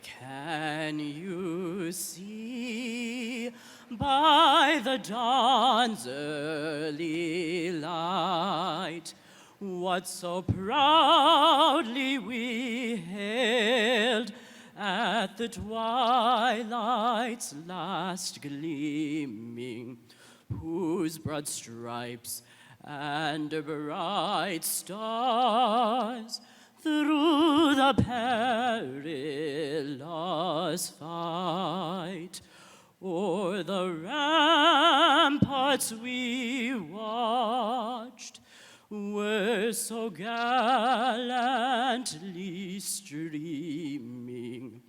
Can you see by the dawn's early light what so proudly we hailed at the twilight's last gleaming, whose broad stripes and bright stars through the perilous fight o'er the ramparts we watched were so gallantly streaming,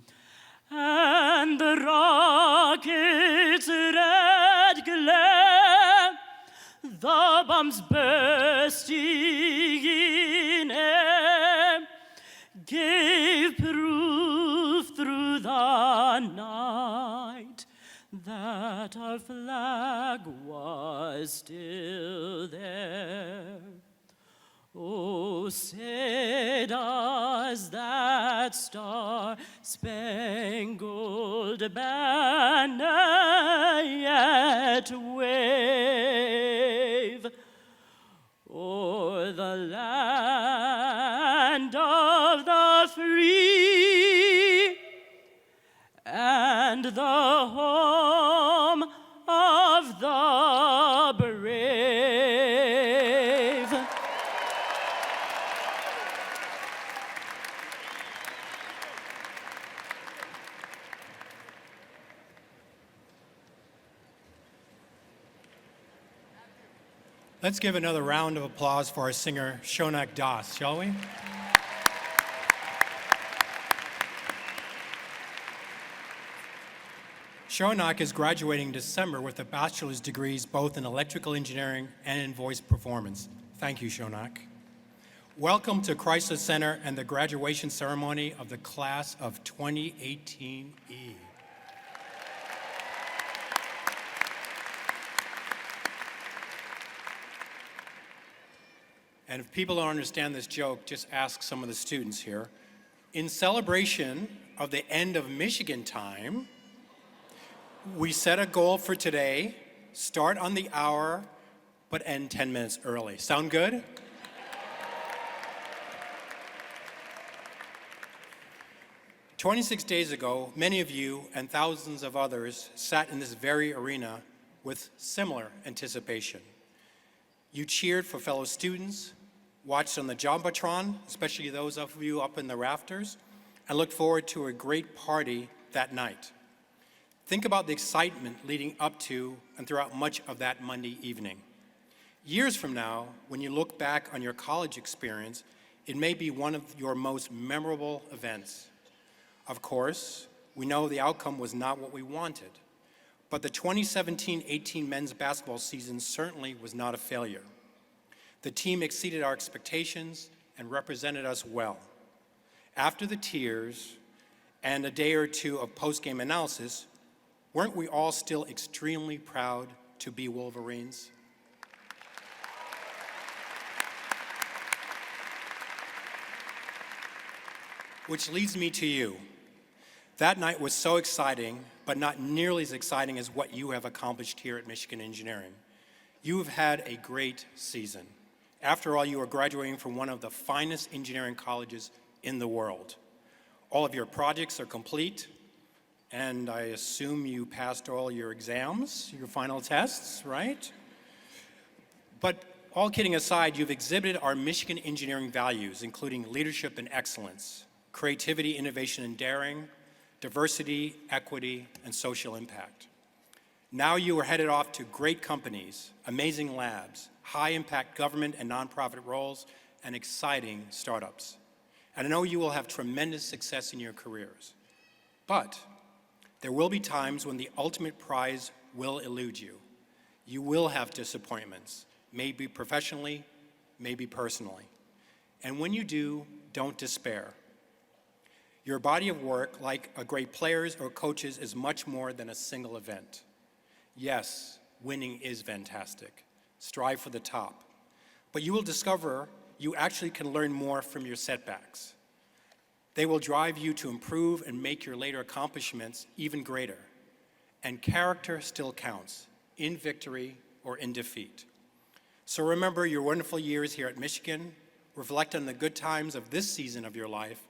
and the rocket's red glare, the bombs bursting in air, gave proof through the night that our flag was still there. Oh, say does that star-spangled banner yet wave o'er the land of the free and the home of the brave? Let's give another round of applause for our singer, Shonak Das, shall we? Shonak is graduating in December with a bachelor's degrees both in electrical engineering and in voice performance. Thank you, Shonak. Welcome to Crisler Center and the graduation ceremony of the class of 2018E. And if people don't understand this joke, just ask some of the students here. In celebration of the end of Michigan time, we set a goal for today: start on the hour, but end 10 minutes early. Sound good? "26 days ago, many of you and thousands of others sat in this very arena with similar anticipation. You cheered for fellow students, watched on the Jumbotron, especially those of you up in the rafters, and looked forward to a great party that night. Think about the excitement leading up to and throughout much of that Monday evening. Years from now, when you look back on your college experience, it may be one of your most memorable events. Of course, we know the outcome was not what we wanted, but the 2017-18 men's basketball season certainly was not a failure. The team exceeded our expectations and represented us well. After the tears and a day or two of post-game analysis, weren't we all still extremely proud to be Wolverines? Which leads me to you. That night was so exciting, but not nearly as exciting as what you have accomplished here at Michigan Engineering. You have had a great season. After all, you are graduating from one of the finest engineering colleges in the world. All of your projects are complete, and I assume you passed all your exams, your final tests, right? But all kidding aside, you've exhibited our Michigan engineering values, including leadership and excellence, creativity, innovation, and daring, diversity, equity, and social impact. Now you are headed off to great companies, amazing labs, high-impact government and nonprofit roles, and exciting startups. And I know you will have tremendous success in your careers. But there will be times when the ultimate prize will elude you. You will have disappointments, maybe professionally, maybe personally. And when you do, don't despair. Your body of work, like a great player's or coach's, is much more than a single event. Yes, winning is fantastic. Strive for the top. But you will discover you actually can learn more from your setbacks. They will drive you to improve and make your later accomplishments even greater. And character still counts, in victory or in defeat. So remember your wonderful years here at Michigan, reflect on the good times of this season of your life,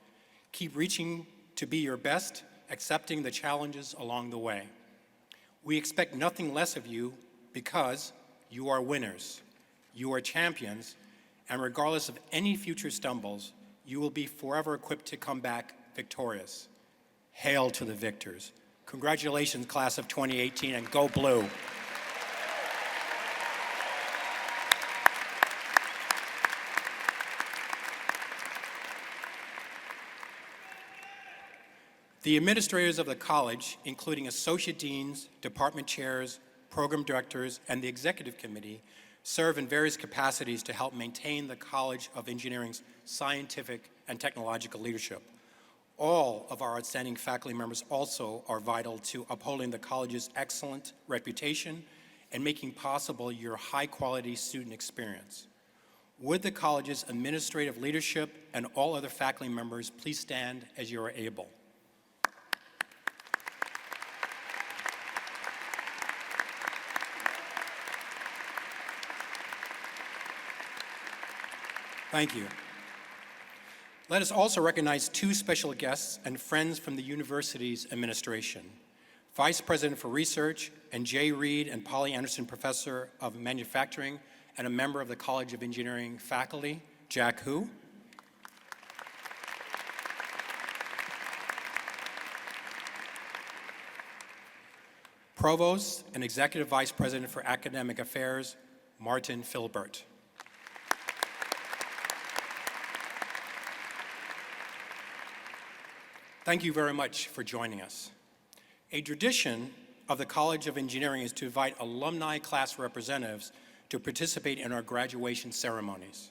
keep reaching to be your best, accepting the challenges along the way. We expect nothing less of you because you are winners, you are champions, and regardless of any future stumbles, you will be forever equipped to come back victorious. Hail to the victors. Congratulations, class of 2018, and go blue. The administrators of the college, including associate deans, department chairs, program directors, and the executive committee, serve in various capacities to help maintain the College of Engineering's scientific and technological leadership. All of our outstanding faculty members also are vital to upholding the college's excellent reputation and making possible your high-quality student experience. Would the college's administrative leadership and all other faculty members please stand as you are able. Thank you. Let us also recognize two special guests and friends from the university's administration. Vice President for Research and Jay Reed and Polly Anderson Professor of Manufacturing and a member of the College of Engineering faculty, Jack Hu. Provost and Executive Vice President for Academic Affairs, Martin Filbert. Thank you very much for joining us. A tradition of the College of Engineering is to invite alumni class representatives to participate in our graduation ceremonies.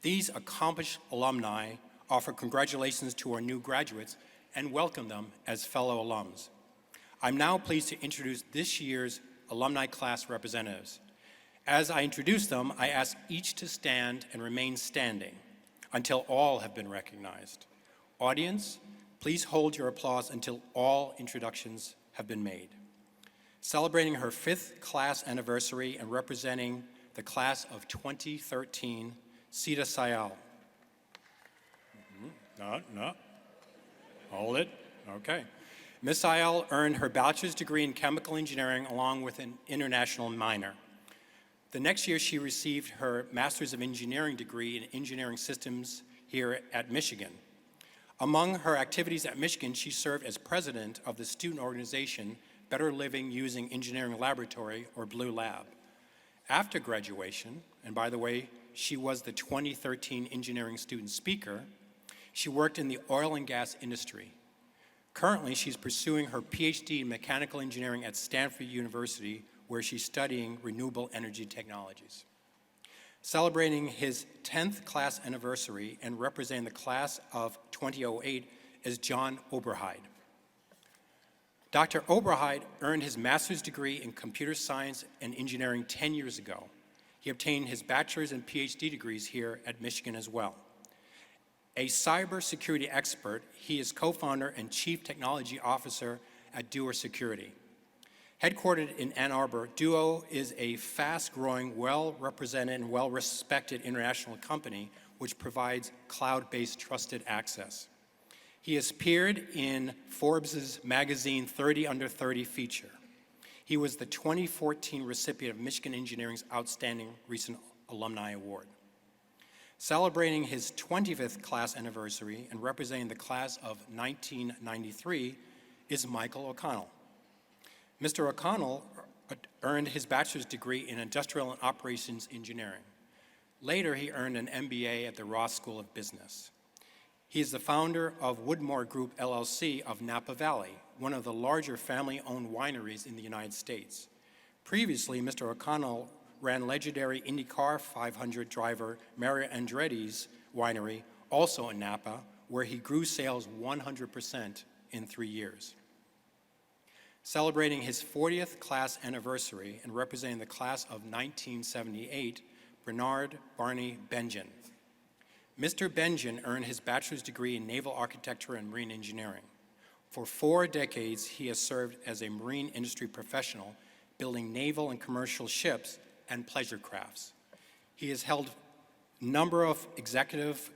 These accomplished alumni offer congratulations to our new graduates and welcome them as fellow alums. I'm now pleased to introduce this year's alumni class representatives. As I introduce them, I ask each to stand and remain standing until all have been recognized. Audience, please hold your applause until all introductions have been made. Celebrating her 5th class anniversary and representing the class of 2013, Sita Sayal. No. Hold it. Okay. Ms. Sayal earned her bachelor's degree in chemical engineering along with an international minor. The next year, she received her master's of engineering degree in engineering systems here at Michigan. Among her activities at Michigan, she served as president of the student organization Better Living Using Engineering Laboratory, or Blue Lab. After graduation, and by the way, she was the 2013 engineering student speaker, she worked in the oil and gas industry. Currently, she's pursuing her PhD in mechanical engineering at Stanford University, where she's studying renewable energy technologies. Celebrating his 10th class anniversary and representing the class of 2008 is John Oberheide. Dr. Oberheide earned his master's degree in computer science and engineering 10 years ago. He obtained his bachelor's and PhD degrees here at Michigan as well. A cybersecurity expert, he is co-founder and chief technology officer at Duo Security. Headquartered in Ann Arbor, Duo is a fast-growing, well-represented, and well-respected international company which provides cloud-based trusted access. He has appeared in Forbes' magazine 30 Under 30 feature. He was the 2014 recipient of Michigan Engineering's Outstanding Recent Alumni Award. Celebrating his 25th class anniversary and representing the class of 1993 is Michael O'Connell. Mr. O'Connell earned his bachelor's degree in industrial and operations engineering. Later, he earned an MBA at the Ross School of Business. He is the founder of Woodmore Group, LLC of Napa Valley, one of the larger family-owned wineries in the United States. Previously, Mr. O'Connell ran legendary IndyCar 500 driver Mario Andretti's winery, also in Napa, where he grew sales 100% in 3 years. Celebrating his 40th class anniversary and representing the class of 1978, Bernard Barney Benjen. Mr. Benjamin earned his bachelor's degree in naval architecture and marine engineering. For 4 decades, he has served as a marine industry professional, building naval and commercial ships and pleasure crafts. He has held a number of executive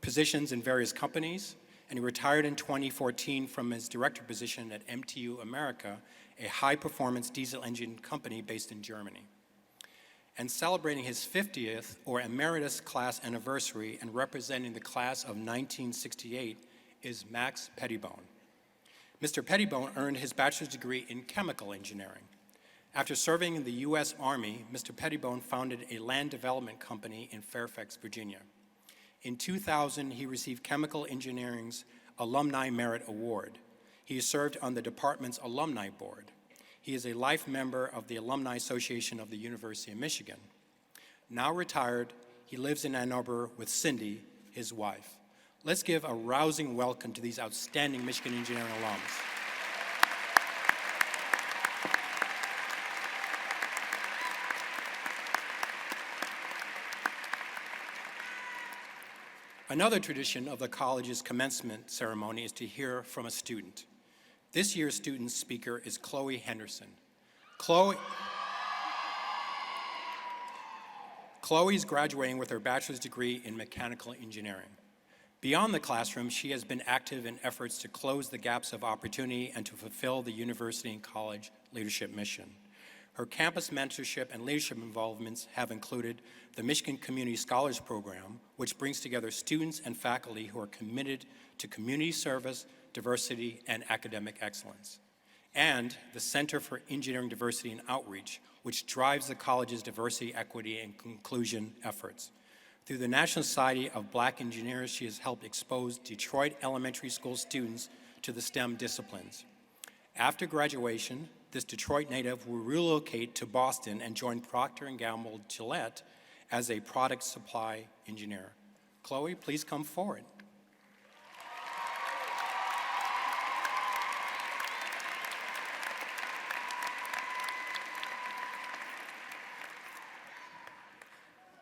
positions in various companies, and he retired in 2014 from his director position at MTU America, a high-performance diesel engine company based in Germany. And celebrating his 50th or emeritus class anniversary and representing the class of 1968 is Max Pettibone. Mr. Pettibone earned his bachelor's degree in chemical engineering. After serving in the U.S. Army, Mr. Pettibone founded a land development company in Fairfax, Virginia. In 2000, he received Chemical Engineering's Alumni Merit Award. He served on the department's alumni board. He is a life member of the Alumni Association of the University of Michigan. Now retired, he lives in Ann Arbor with Cindy, his wife. Let's give a rousing welcome to these outstanding Michigan engineering alums. Another tradition of the college's commencement ceremony is to hear from a student. This year's student speaker is Chloe Henderson. Chloe's graduating with her bachelor's degree in mechanical engineering. Beyond the classroom, she has been active in efforts to close the gaps of opportunity and to fulfill the university and college leadership mission. Her campus mentorship and leadership involvements have included the Michigan Community Scholars Program, which brings together students and faculty who are committed to community service, diversity, and academic excellence, and the Center for Engineering Diversity and Outreach, which drives the college's diversity, equity, and inclusion efforts. Through the National Society of Black Engineers, she has helped expose Detroit elementary school students to the STEM disciplines. After graduation, this Detroit native will relocate to Boston and join Procter & Gamble Gillette as a product supply engineer. Chloe, please come forward.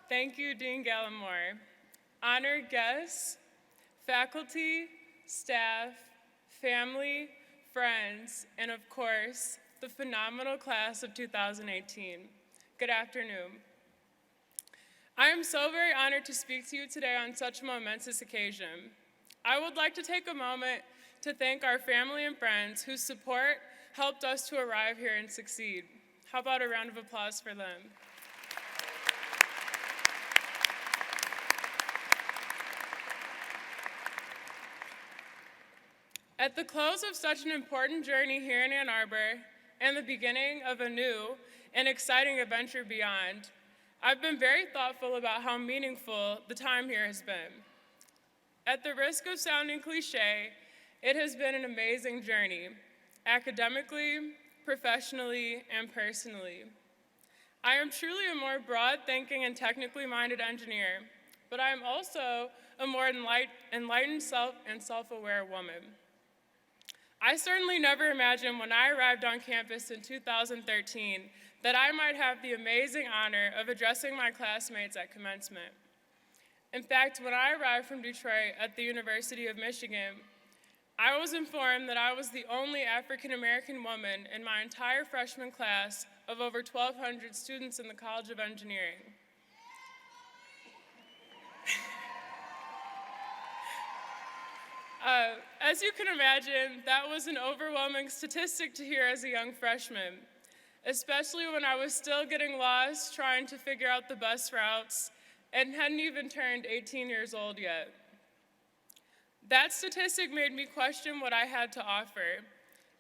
Thank you, Dean Gallimore. Honored guests, faculty, staff, family, friends, and of course, the phenomenal class of 2018. Good afternoon. I am so very honored to speak to you today on such a momentous occasion. I would like to take a moment to thank our family and friends whose support helped us to arrive here and succeed. How about a round of applause for them? At the close of such an important journey here in Ann Arbor and the beginning of a new and exciting adventure beyond, I've been very thoughtful about how meaningful the time here has been. At the risk of sounding cliche, it has been an amazing journey, academically, professionally, and personally. I am truly a more broad-thinking and technically minded engineer, but I am also a more enlightened and self-aware woman. I certainly never imagined when I arrived on campus in 2013 that I might have the amazing honor of addressing my classmates at commencement. In fact, when I arrived from Detroit at the University of Michigan, I was informed that I was the only African-American woman in my entire freshman class of over 1,200 students in the College of Engineering. As you can imagine, that was an overwhelming statistic to hear as a young freshman, especially when I was still getting lost trying to figure out the bus routes and hadn't even turned 18 years old yet. That statistic made me question what I had to offer,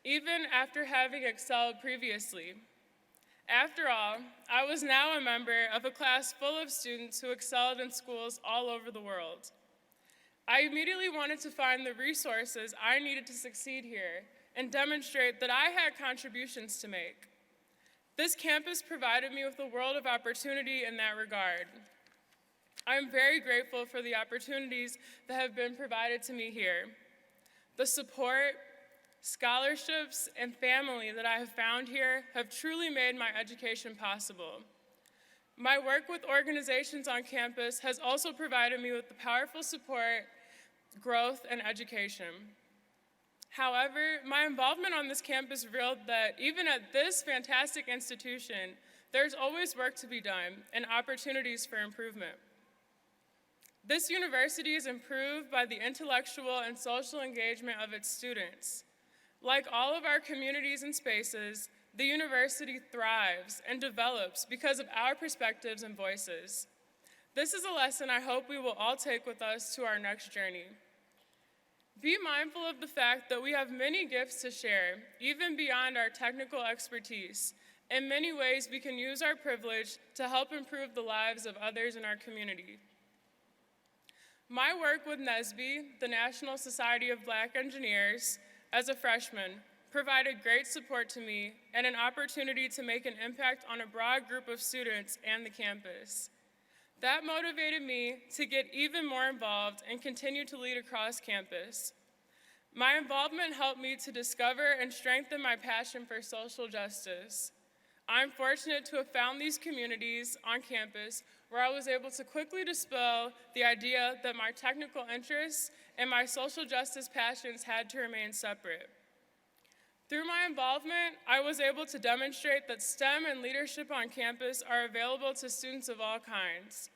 even after having excelled previously. After all, I was now a member of a class full of students who excelled in schools all over the world. I immediately wanted to find the resources I needed to succeed here and demonstrate that I had contributions to make. This campus provided me with a world of opportunity in that regard. I am very grateful for the opportunities that have been provided to me here. The support, scholarships, and family that I have found here have truly made my education possible. My work with organizations on campus has also provided me with the powerful support, growth, and education. However, my involvement on this campus revealed that even at this fantastic institution, there's always work to be done and opportunities for improvement. This university is improved by the intellectual and social engagement of its students. Like all of our communities and spaces, the university thrives and develops because of our perspectives and voices. This is a lesson I hope we will all take with us to our next journey. Be mindful of the fact that we have many gifts to share, even beyond our technical expertise. In many ways, we can use our privilege to help improve the lives of others in our community. My work with NSBE, the National Society of Black Engineers, as a freshman, provided great support to me and an opportunity to make an impact on a broad group of students and the campus. That motivated me to get even more involved and continue to lead across campus. My involvement helped me to discover and strengthen my passion for social justice. I'm fortunate to have found these communities on campus where I was able to quickly dispel the idea that my technical interests and my social justice passions had to remain separate. Through my involvement, I was able to demonstrate that STEM and leadership on campus are available to students of all kinds.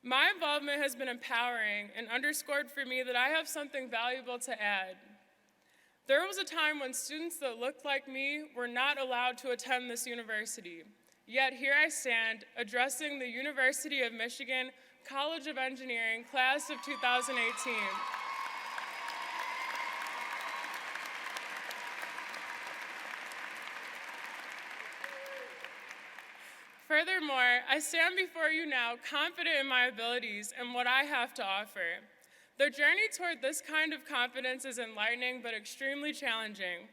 My involvement has been empowering and underscored for me that I have something valuable to add. There was a time when students that looked like me were not allowed to attend this university. Yet here I stand, addressing the University of Michigan College of Engineering class of 2018. Furthermore, I stand before you now confident in my abilities and what I have to offer. The journey toward this kind of confidence is enlightening but extremely challenging.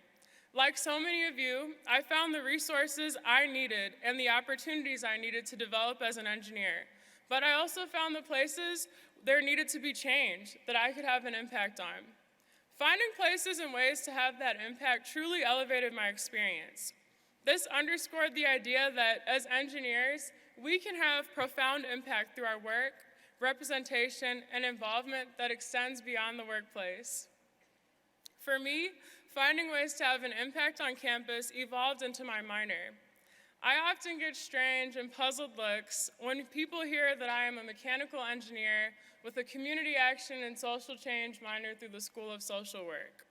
Like so many of you, I found the resources I needed and the opportunities I needed to develop as an engineer. But I also found the places there needed to be change that I could have an impact on. Finding places and ways to have that impact truly elevated my experience. This underscored the idea that as engineers, we can have profound impact through our work, representation, and involvement that extends beyond the workplace. For me, finding ways to have an impact on campus evolved into my minor. I often get strange and puzzled looks when people hear that I am a mechanical engineer with a community action and social change minor through the School of Social Work.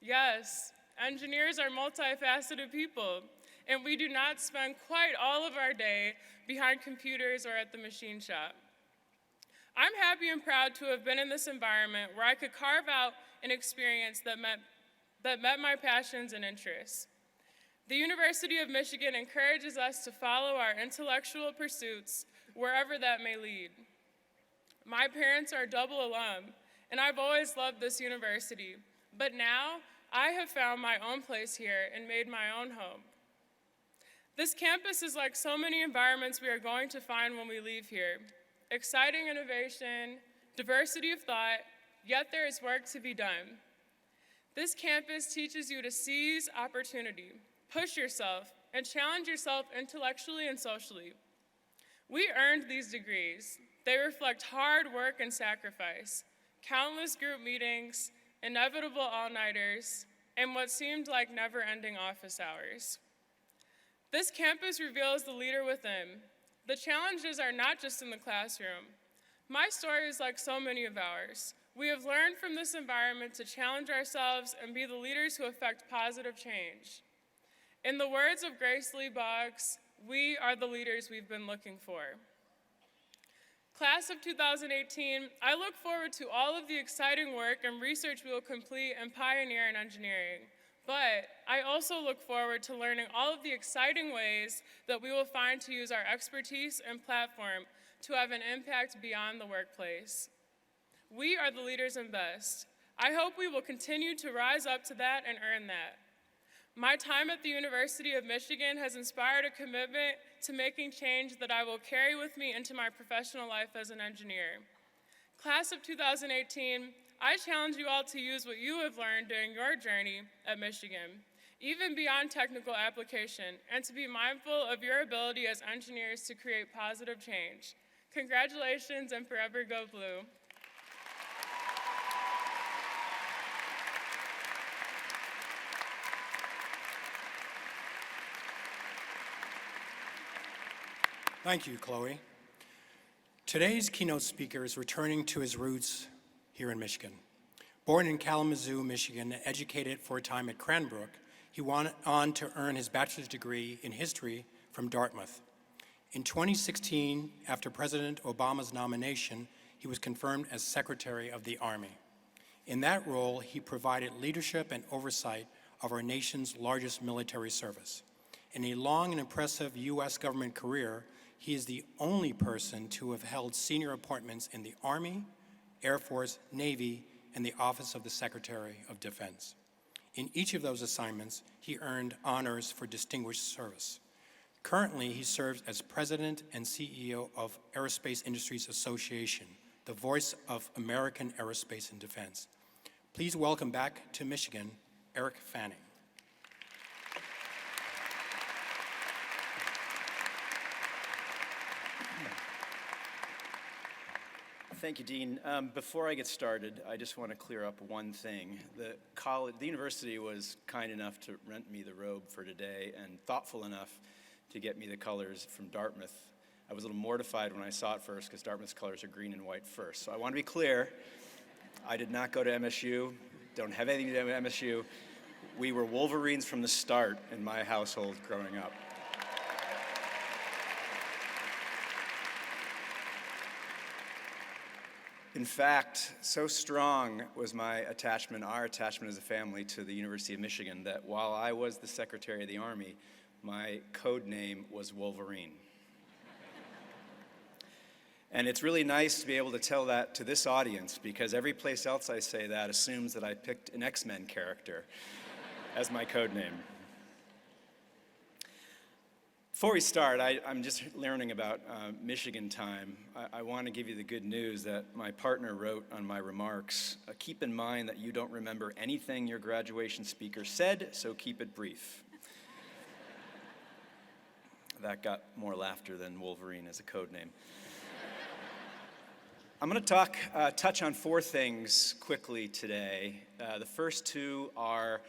Yes, engineers are multifaceted people, and we do not spend quite all of our day behind computers or at the machine shop. I'm happy and proud to have been in this environment where I could carve out an experience that met my passions and interests. The University of Michigan encourages us to follow our intellectual pursuits wherever that may lead. My parents are double alum, and I've always loved this university, but now I have found my own place here and made my own home. This campus is like so many environments we are going to find when we leave here. Exciting innovation, diversity of thought, yet there is work to be done. This campus teaches you to seize opportunity, push yourself, and challenge yourself intellectually and socially. We earned these degrees. They reflect hard work and sacrifice, countless group meetings, inevitable all-nighters, and what seemed like never-ending office hours. This campus reveals the leader within. The challenges are not just in the classroom. My story is like so many of ours. We have learned from this environment to challenge ourselves and be the leaders who affect positive change. In the words of Grace Lee Boggs, we are the leaders we've been looking for. Class of 2018, I look forward to all of the exciting work and research we will complete and pioneer in engineering. But I also look forward to learning all of the exciting ways that we will find to use our expertise and platform to have an impact beyond the workplace. We are the leaders in BEST. I hope we will continue to rise up to that and earn that. My time at the University of Michigan has inspired a commitment to making change that I will carry with me into my professional life as an engineer. Class of 2018, I challenge you all to use what you have learned during your journey at Michigan. even beyond technical application, and to be mindful of your ability as engineers to create positive change. Congratulations and forever go blue. Thank you, Chloe. Today's keynote speaker is returning to his roots here in Michigan. Born in Kalamazoo, Michigan, and educated for a time at Cranbrook, he went on to earn his bachelor's degree in history from Dartmouth. In 2016, after President Obama's nomination, he was confirmed as Secretary of the Army. In that role, he provided leadership and oversight of our nation's largest military service. In a long and impressive U.S. government career, he is the only person to have held senior appointments in the Army, Air Force, Navy, and the Office of the Secretary of Defense. In each of those assignments, he earned honors for distinguished service. Currently, he serves as President and CEO of Aerospace Industries Association, the voice of American aerospace and defense. Please welcome back to Michigan, Eric Fanning. Thank you, Dean. Before I get started, I just want to clear up one thing. The university was kind enough to rent me the robe for today and thoughtful enough to get me the colors from Dartmouth. I was a little mortified when I saw it first because Dartmouth's colors are green and white first. So I want to be clear, I did not go to MSU, don't have anything to do with MSU. We were Wolverines from the start in my household growing up. In fact, so strong was our attachment as a family to the University of Michigan that while I was the Secretary of the Army, my code name was Wolverine. And it's really nice to be able to tell that to this audience because every place else I say that assumes that I picked an X-Men character as my code name. Before we start, I'm just learning about Michigan time. I want to give you the good news that my partner wrote on my remarks. Keep in mind that you don't remember anything your graduation speaker said, so keep it brief. That got more laughter than Wolverine as a code name. I'm going to touch on four things quickly today. The first two are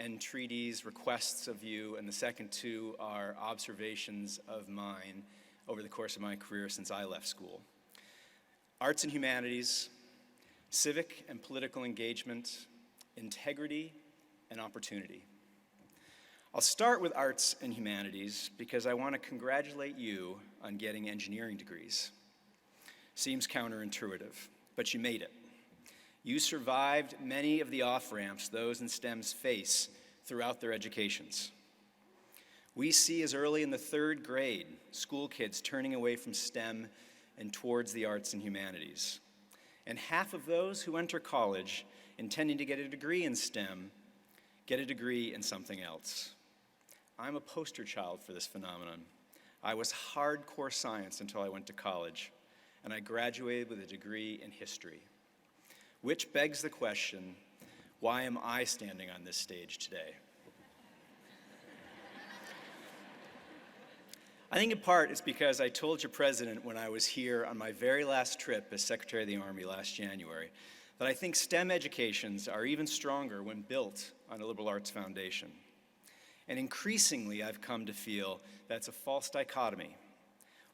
entreaties, requests of you, and the second two are observations of mine over the course of my career since I left school. Arts and humanities, civic and political engagement, integrity, and opportunity. I'll start with arts and humanities because I want to congratulate you on getting engineering degrees. Seems counterintuitive, but you made it. You survived many of the off-ramps those in STEMs face throughout their educations. We see as early in the third grade school kids turning away from STEM and towards the arts and humanities. And half of those who enter college intending to get a degree in STEM get a degree in something else. I'm a poster child for this phenomenon. I was hardcore science until I went to college, and I graduated with a degree in history. Which begs the question, why am I standing on this stage today? I think in part it's because I told your president when I was here on my very last trip as Secretary of the Army last January that I think STEM educations are even stronger when built on a liberal arts foundation. And increasingly I've come to feel that's a false dichotomy.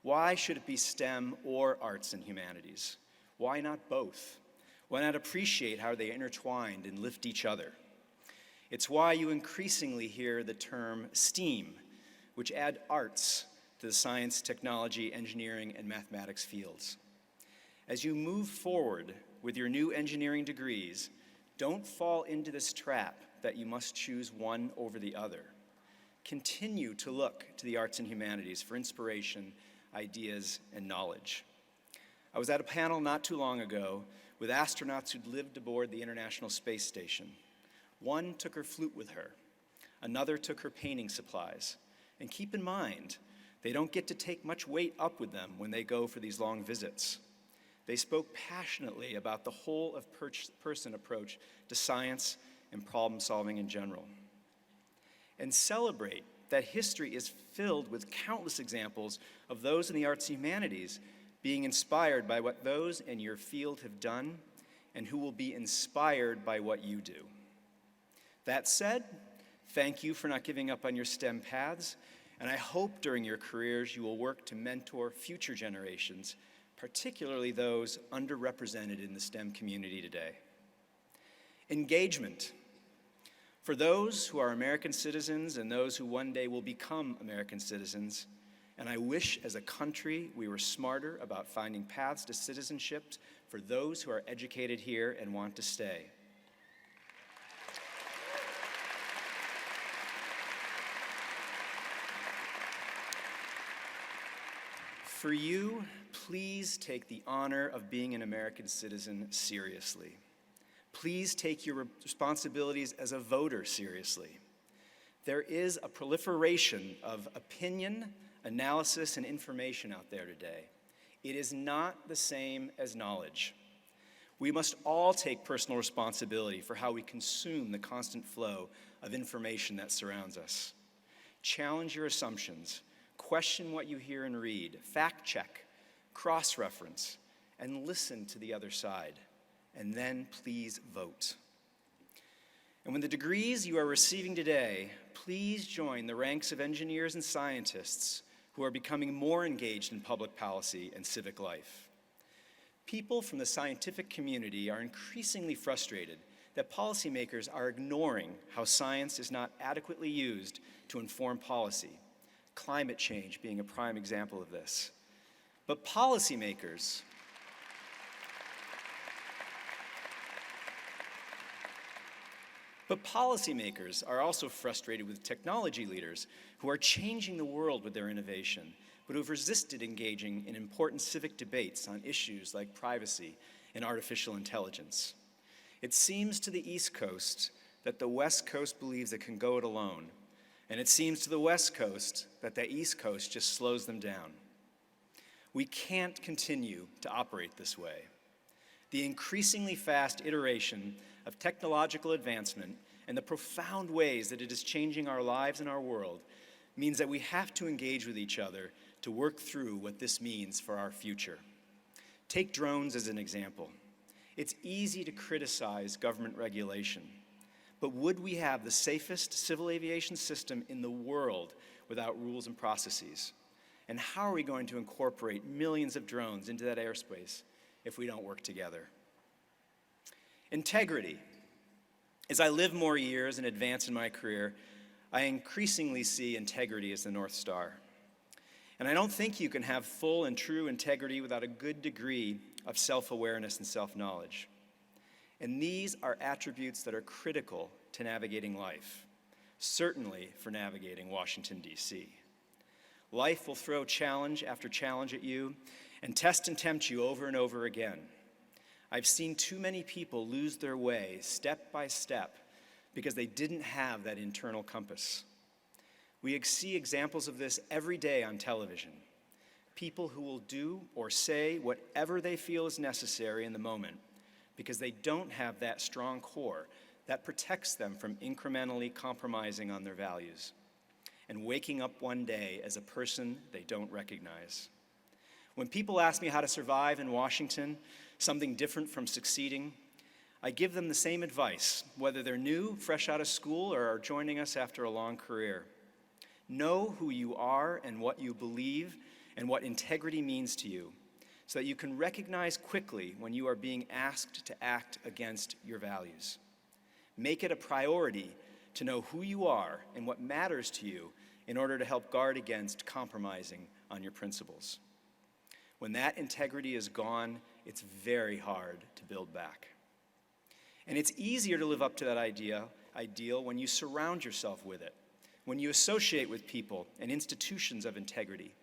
Why should it be STEM or arts and humanities? Why not both? Why not appreciate how they intertwined and lift each other? It's why you increasingly hear the term STEAM, which add arts to the science, technology, engineering, and mathematics fields. As you move forward with your new engineering degrees, don't fall into this trap that you must choose one over the other. Continue to look to the arts and humanities for inspiration, ideas, and knowledge. I was at a panel not too long ago with astronauts who'd lived aboard the International Space Station. One took her flute with her. Another took her painting supplies. And keep in mind, they don't get to take much weight up with them when they go for these long visits. They spoke passionately about the whole of person approach to science and problem solving in general. and celebrate that history is filled with countless examples of those in the arts and humanities being inspired by what those in your field have done and who will be inspired by what you do. That said, thank you for not giving up on your STEM paths, and I hope during your careers you will work to mentor future generations, particularly those underrepresented in the STEM community today. Engagement. For those who are American citizens and those who one day will become American citizens, and I wish as a country we were smarter about finding paths to citizenship for those who are educated here and want to stay. For you, please take the honor of being an American citizen seriously. Please take your responsibilities as a voter seriously. There is a proliferation of opinion, analysis, and information out there today. It is not the same as knowledge. We must all take personal responsibility for how we consume the constant flow of information that surrounds us. Challenge your assumptions, question what you hear and read, fact check, cross-reference, and listen to the other side. And then please vote. And when the degrees you are receiving today, please join the ranks of engineers and scientists who are becoming more engaged in public policy and civic life. People from the scientific community are increasingly frustrated that policymakers are ignoring how science is not adequately used to inform policy, climate change being a prime example of this. But policymakers are also frustrated with technology leaders who are changing the world with their innovation, but who have resisted engaging in important civic debates on issues like privacy and artificial intelligence. It seems to the East Coast that the West Coast believes it can go it alone, and it seems to the West Coast that the East Coast just slows them down. We can't continue to operate this way. The increasingly fast iteration of technological advancement and the profound ways that it is changing our lives and our world means that we have to engage with each other to work through what this means for our future. Take drones as an example. It's easy to criticize government regulation, but would we have the safest civil aviation system in the world without rules and processes? And how are we going to incorporate millions of drones into that airspace if we don't work together? Integrity. As I live more years and advance in my career, I increasingly see integrity as the North Star. And I don't think you can have full and true integrity without a good degree of self-awareness and self-knowledge. And these are attributes that are critical to navigating life, certainly for navigating Washington, D.C. Life will throw challenge after challenge at you and test and tempt you over and over again. I've seen too many people lose their way step by step because they didn't have that internal compass. We see examples of this every day on television. People who will do or say whatever they feel is necessary in the moment because they don't have that strong core that protects them from incrementally compromising on their values and waking up one day as a person they don't recognize. When people ask me how to survive in Washington, something different from succeeding, I give them the same advice, whether they're new, fresh out of school, or are joining us after a long career. Know who you are and what you believe and what integrity means to you, so that you can recognize quickly when you are being asked to act against your values. Make it a priority to know who you are and what matters to you in order to help guard against compromising on your principles. When that integrity is gone, it's very hard to build back. And it's easier to live up to that ideal when you surround yourself with it, when you associate with people and institutions of integrity.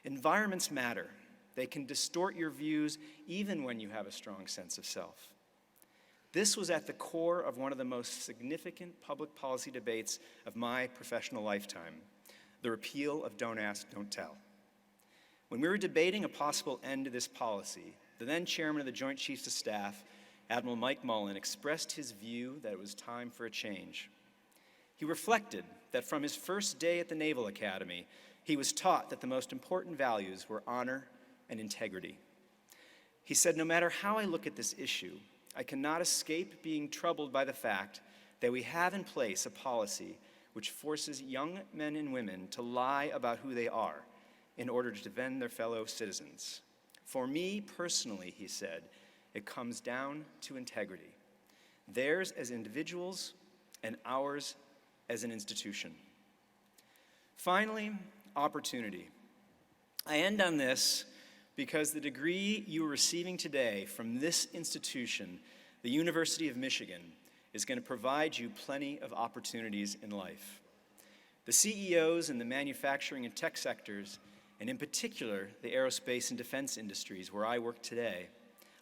Environments matter. They can distort your views even when you have a strong sense of self. This was at the core of one of the most significant public policy debates of my professional lifetime, the repeal of Don't Ask, Don't Tell. When we were debating a possible end to this policy, the then chairman of the Joint Chiefs of Staff, Admiral Mike Mullen, expressed his view that it was time for a change. He reflected that from his first day at the Naval Academy, he was taught that the most important values were honor and integrity. He said, "No matter how I look at this issue, I cannot escape being troubled by the fact that we have in place a policy which forces young men and women to lie about who they are in order to defend their fellow citizens. For me personally," he said, "it comes down to integrity. Theirs as individuals and ours as an institution." Finally, opportunity. I end on this because the degree you are receiving today from this institution, the University of Michigan, is going to provide you plenty of opportunities in life. The CEOs in the manufacturing and tech sectors, and in particular the aerospace and defense industries where I work today,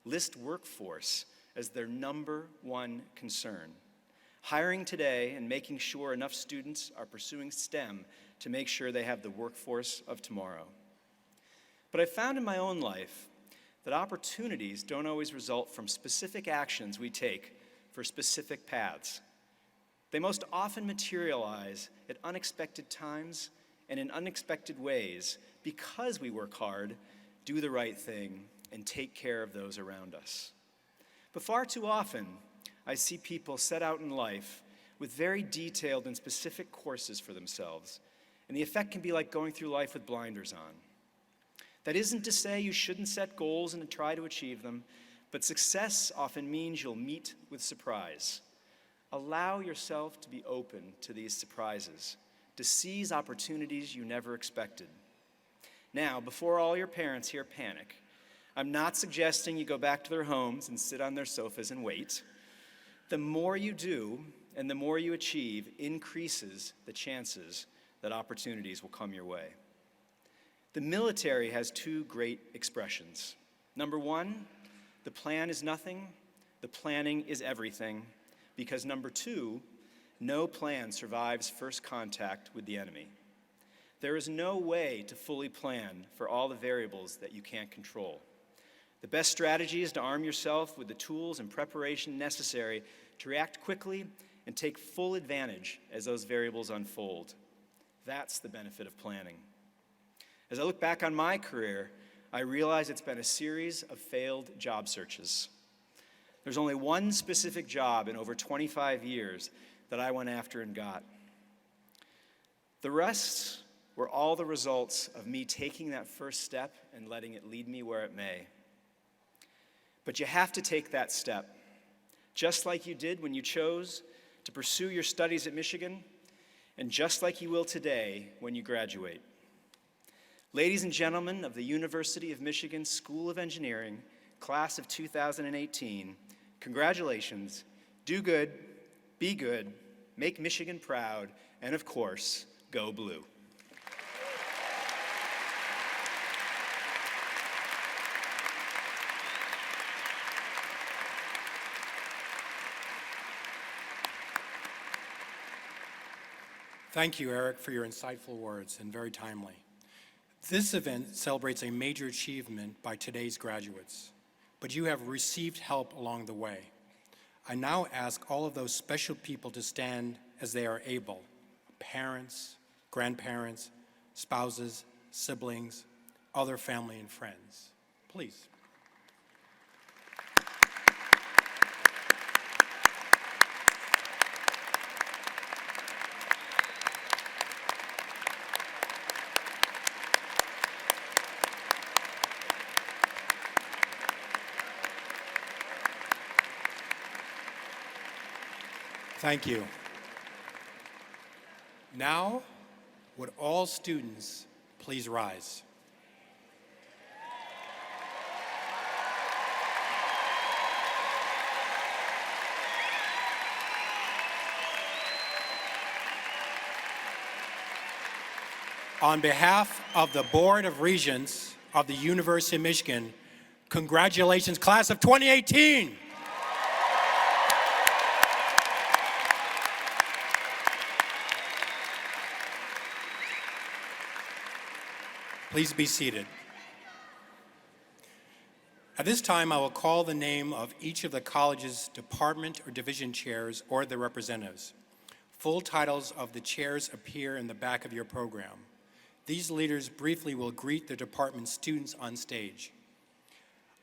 list workforce as their #1 concern. Hiring today and making sure enough students are pursuing STEM to make sure they have the workforce of tomorrow. But I've found in my own life that opportunities don't always result from specific actions we take for specific paths. They most often materialize at unexpected times and in unexpected ways because we work hard, do the right thing, and take care of those around us. But far too often, I see people set out in life with very detailed and specific courses for themselves, and the effect can be like going through life with blinders on. That isn't to say you shouldn't set goals and try to achieve them, but success often means you'll meet with surprise. Allow yourself to be open to these surprises, to seize opportunities you never expected. Now, before all your parents here panic, I'm not suggesting you go back to their homes and sit on their sofas and wait. The more you do and the more you achieve increases the chances that opportunities will come your way. The military has 2 great expressions. Number 1, the plan is nothing, the planning is everything, because number 2, no plan survives first contact with the enemy. There is no way to fully plan for all the variables that you can't control. The best strategy is to arm yourself with the tools and preparation necessary to react quickly and take full advantage as those variables unfold. That's the benefit of planning. As I look back on my career, I realize it's been a series of failed job searches. There's only one specific job in over 25 years that I went after and got. The rest were all the results of me taking that first step and letting it lead me where it may. But you have to take that step, just like you did when you chose to pursue your studies at Michigan, and just like you will today when you graduate. Ladies and gentlemen of the University of Michigan School of Engineering, class of 2018, congratulations, do good, be good, make Michigan proud, and of course, go blue. Thank you, Eric, for your insightful words and very timely. This event celebrates a major achievement by today's graduates, but you have received help along the way. I now ask all of those special people to stand as they are able: parents, grandparents, spouses, siblings, other family and friends. Please. Thank you. Now, would all students please rise? On behalf of the Board of Regents of the University of Michigan, congratulations, class of 2018. Please be seated. At this time, I will call the name of each of the college's department or division chairs or their representatives. Full titles of the chairs appear in the back of your program. These leaders briefly will greet their department students on stage.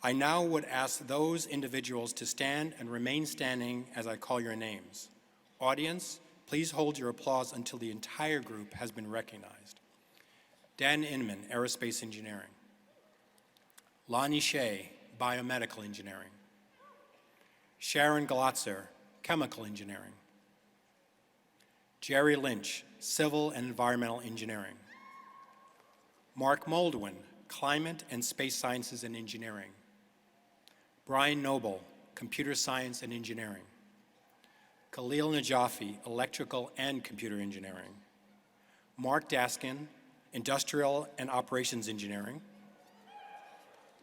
I now would ask those individuals to stand and remain standing as I call your names. Audience, please hold your applause until the entire group has been recognized. Dan Inman, Aerospace Engineering. Lonnie Shea, Biomedical Engineering. Sharon Galotzer, Chemical Engineering. Jerry Lynch, Civil and Environmental Engineering. Mark Moldwin, Climate and Space Sciences and Engineering. Brian Noble, Computer Science and Engineering. Khalil Najafi, Electrical and Computer Engineering. Mark Daskin, Industrial and Operations Engineering.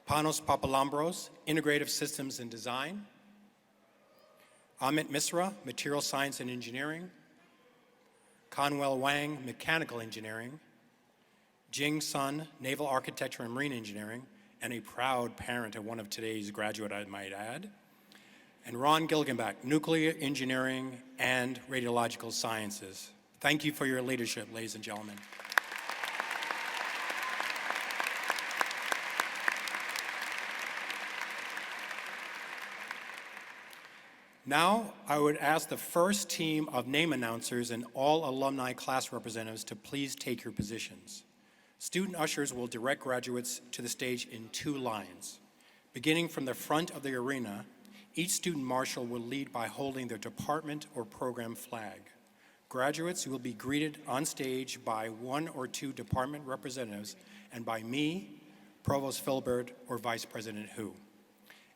Panos Papalambros, Integrative Systems and Design. Amit Misra, Material Science and Engineering. Conwell Wang, Mechanical Engineering. Jing Sun, Naval Architecture and Marine Engineering, and a proud parent of one of today's graduate, I might add. And Ron Gilgenbach, Nuclear Engineering and Radiological Sciences. Thank you for your leadership, ladies and gentlemen. Now, I would ask the first team of name announcers and all alumni class representatives to please take your positions. Student ushers will direct graduates to the stage in 2 lines. Beginning from the front of the arena, each student marshal will lead by holding their department or program flag. Graduates will be greeted on stage by 1 or 2 department representatives and by me, Provost Filbert, or Vice President Hu.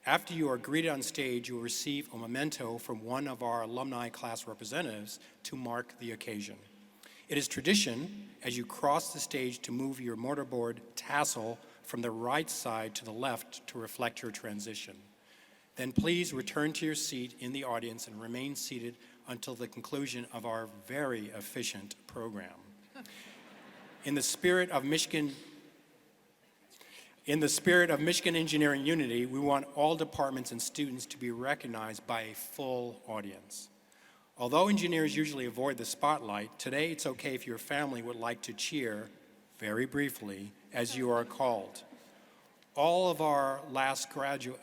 After you are greeted on stage, you will receive a memento from one of our alumni class representatives to mark the occasion. It is tradition, as you cross the stage, to move your mortarboard tassel from the right side to the left to reflect your transition. Then please return to your seat in the audience and remain seated until the conclusion of our very efficient program. In the spirit of Michigan Engineering Unity, we want all departments and students to be recognized by a full audience. Although engineers usually avoid the spotlight, today it's okay if your family would like to cheer, very briefly, as you are called. After our last graduate,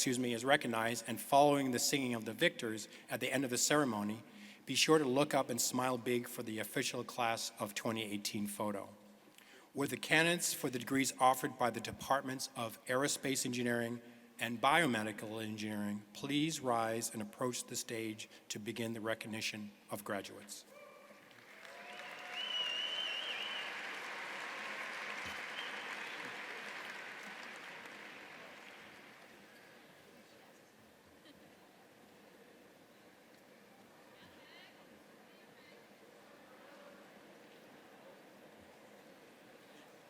is recognized, and following the singing of the victors at the end of the ceremony, be sure to look up and smile big for the official class of 2018 photo. With the candidates for the degrees offered by the Departments of Aerospace Engineering and Biomedical Engineering, please rise and approach the stage to begin the recognition of graduates.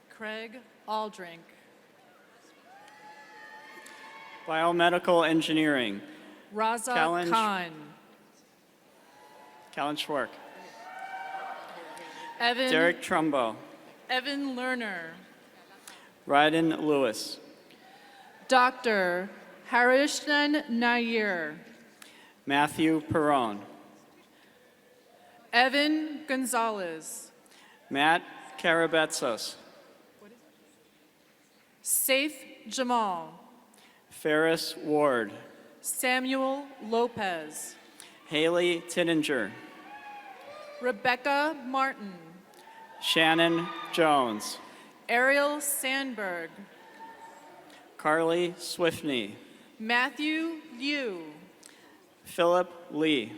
Craig Aldrink. Biomedical Engineering. Raza Callan Khan. Callan Schwark. Evan, Derek Trumbo. Evan Lerner. Ryden Lewis. Dr. Harishnan Nair. Matthew Perron. Evan Gonzalez. Matt Karabetsos. Saif Jamal. Ferris Ward. Samuel Lopez. Haley Tittinger. Rebecca Martin. Shannon Jones. Ariel Sandberg. Carly Swiftney. Matthew Liu. Philip Lee.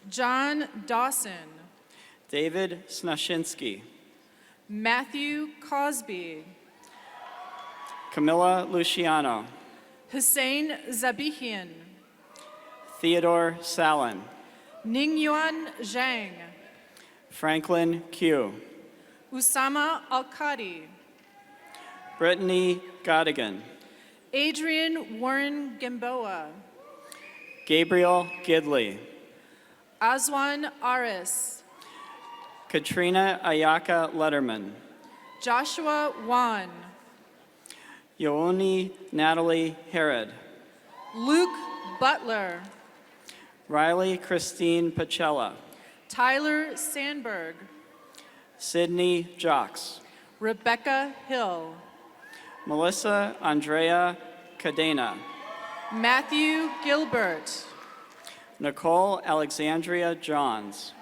John Dawson. David Snashinsky. Matthew Cosby. Camilla Luciano. Hussein Zabihian. Theodore Sallin. Ningyuan Zhang. Franklin Q. Usama Al-Qadi. Brittany Godigan. Adrian Warren Gamboa. Gabriel Gidley. Azwan Aris. Katrina Ayaka Letterman. Joshua Wan. Yooni Natalie Herod. Luke Butler. Riley Christine Pacella. Tyler Sandberg. Sydney Jocks. Rebecca Hill. Melissa Andrea Cadena. Matthew Gilbert. Nicole Alexandria Johns.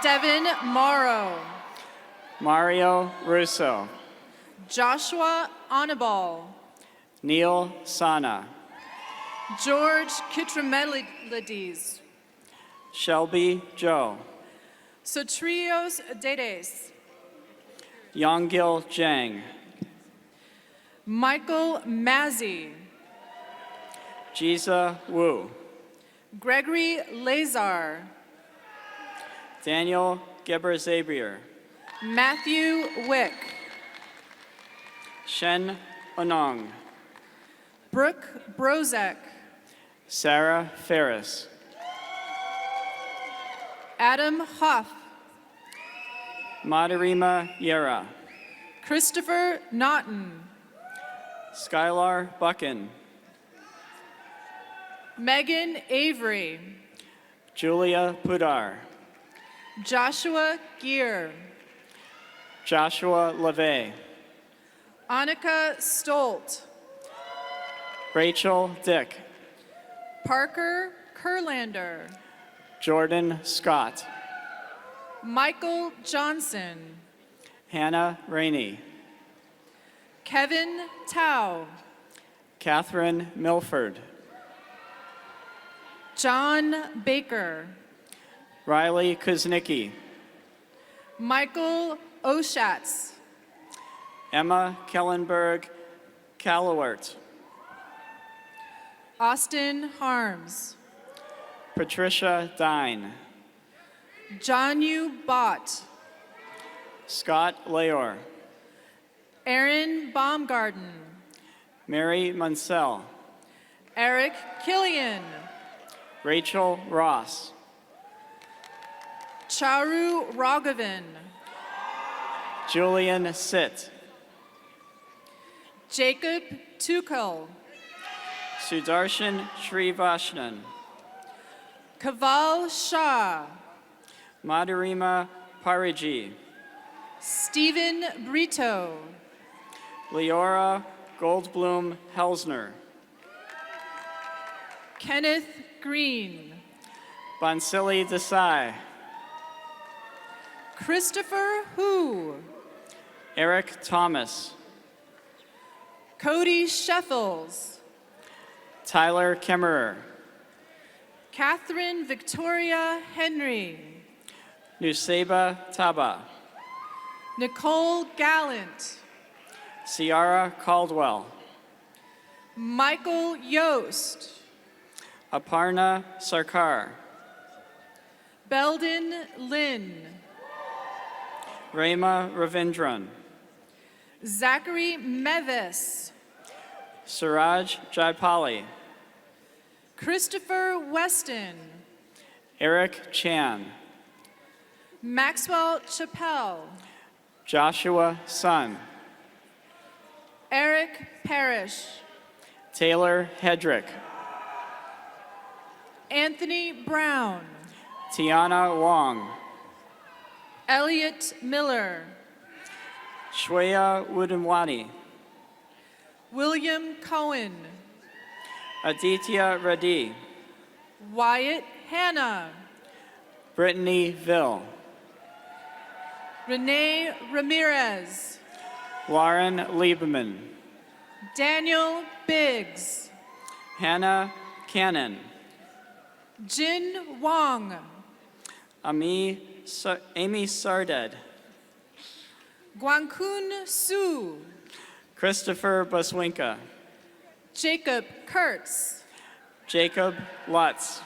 Devin Morrow. Mario Russo. Joshua Onabal. Neil Sana. George Kitramelides. Shelby Joe. Sotrios Dedes. Yonggil Jang. Michael Mazzi. Jiza Wu. Gregory Lazar. Daniel Geber-Zabrier. Matthew Wick. Shen Onong. Brooke Brozek. Sarah Ferris. Adam Huff. Madarima Yera. Christopher Naughton. Skylar Buchan. Megan Avery. Julia Pudar. Joshua Gear. Joshua LeVay. Annika Stolt. Rachel Dick. Parker Kurlander. Jordan Scott. Michael Johnson. Hannah Rainey. Kevin Tao. Catherine Milford. John Baker. Riley Kuznicki. Michael Oshatz. Emma Kellenberg Callowart. Austin Harms. Patricia Dine. Johnu Bott. Scott Leor. Aaron Baumgarten. Mary Munsell. Eric Killian. Rachel Ross. Charu Raghavan. Julian Sitt. Jacob Tukul. Sudarshan Srivashnan. Kaval Shah. Madarima Pariji. Stephen Brito. Leora Goldblum Helsner. Kenneth Green. Bansili Desai. Christopher Hu. Eric Thomas. Cody Sheffels. Tyler Kemmerer. Catherine Victoria Henry. Nuseba Taba. Nicole Gallant. Ciara Caldwell. Michael Yost. Aparna Sarkar. Belden Lynn. Rema Ravindran. Zachary Mevis. Suraj Jaipali. Christopher Weston. Eric Chan. Maxwell Chappelle. Joshua Sun. Eric Parrish. Taylor Hedrick. Anthony Brown. Tiana Wong. Elliot Miller. Shweya Wudunwani. William Cohen. Aditya Reddy. Wyatt Hanna. Brittany Ville. Renee Ramirez. Lauren Lieberman. Daniel Biggs. Hannah Cannon. Jin Wong. Amy Sarded. Guankun Su. Christopher Buswinka. Jacob Kurtz. Jacob Lutz.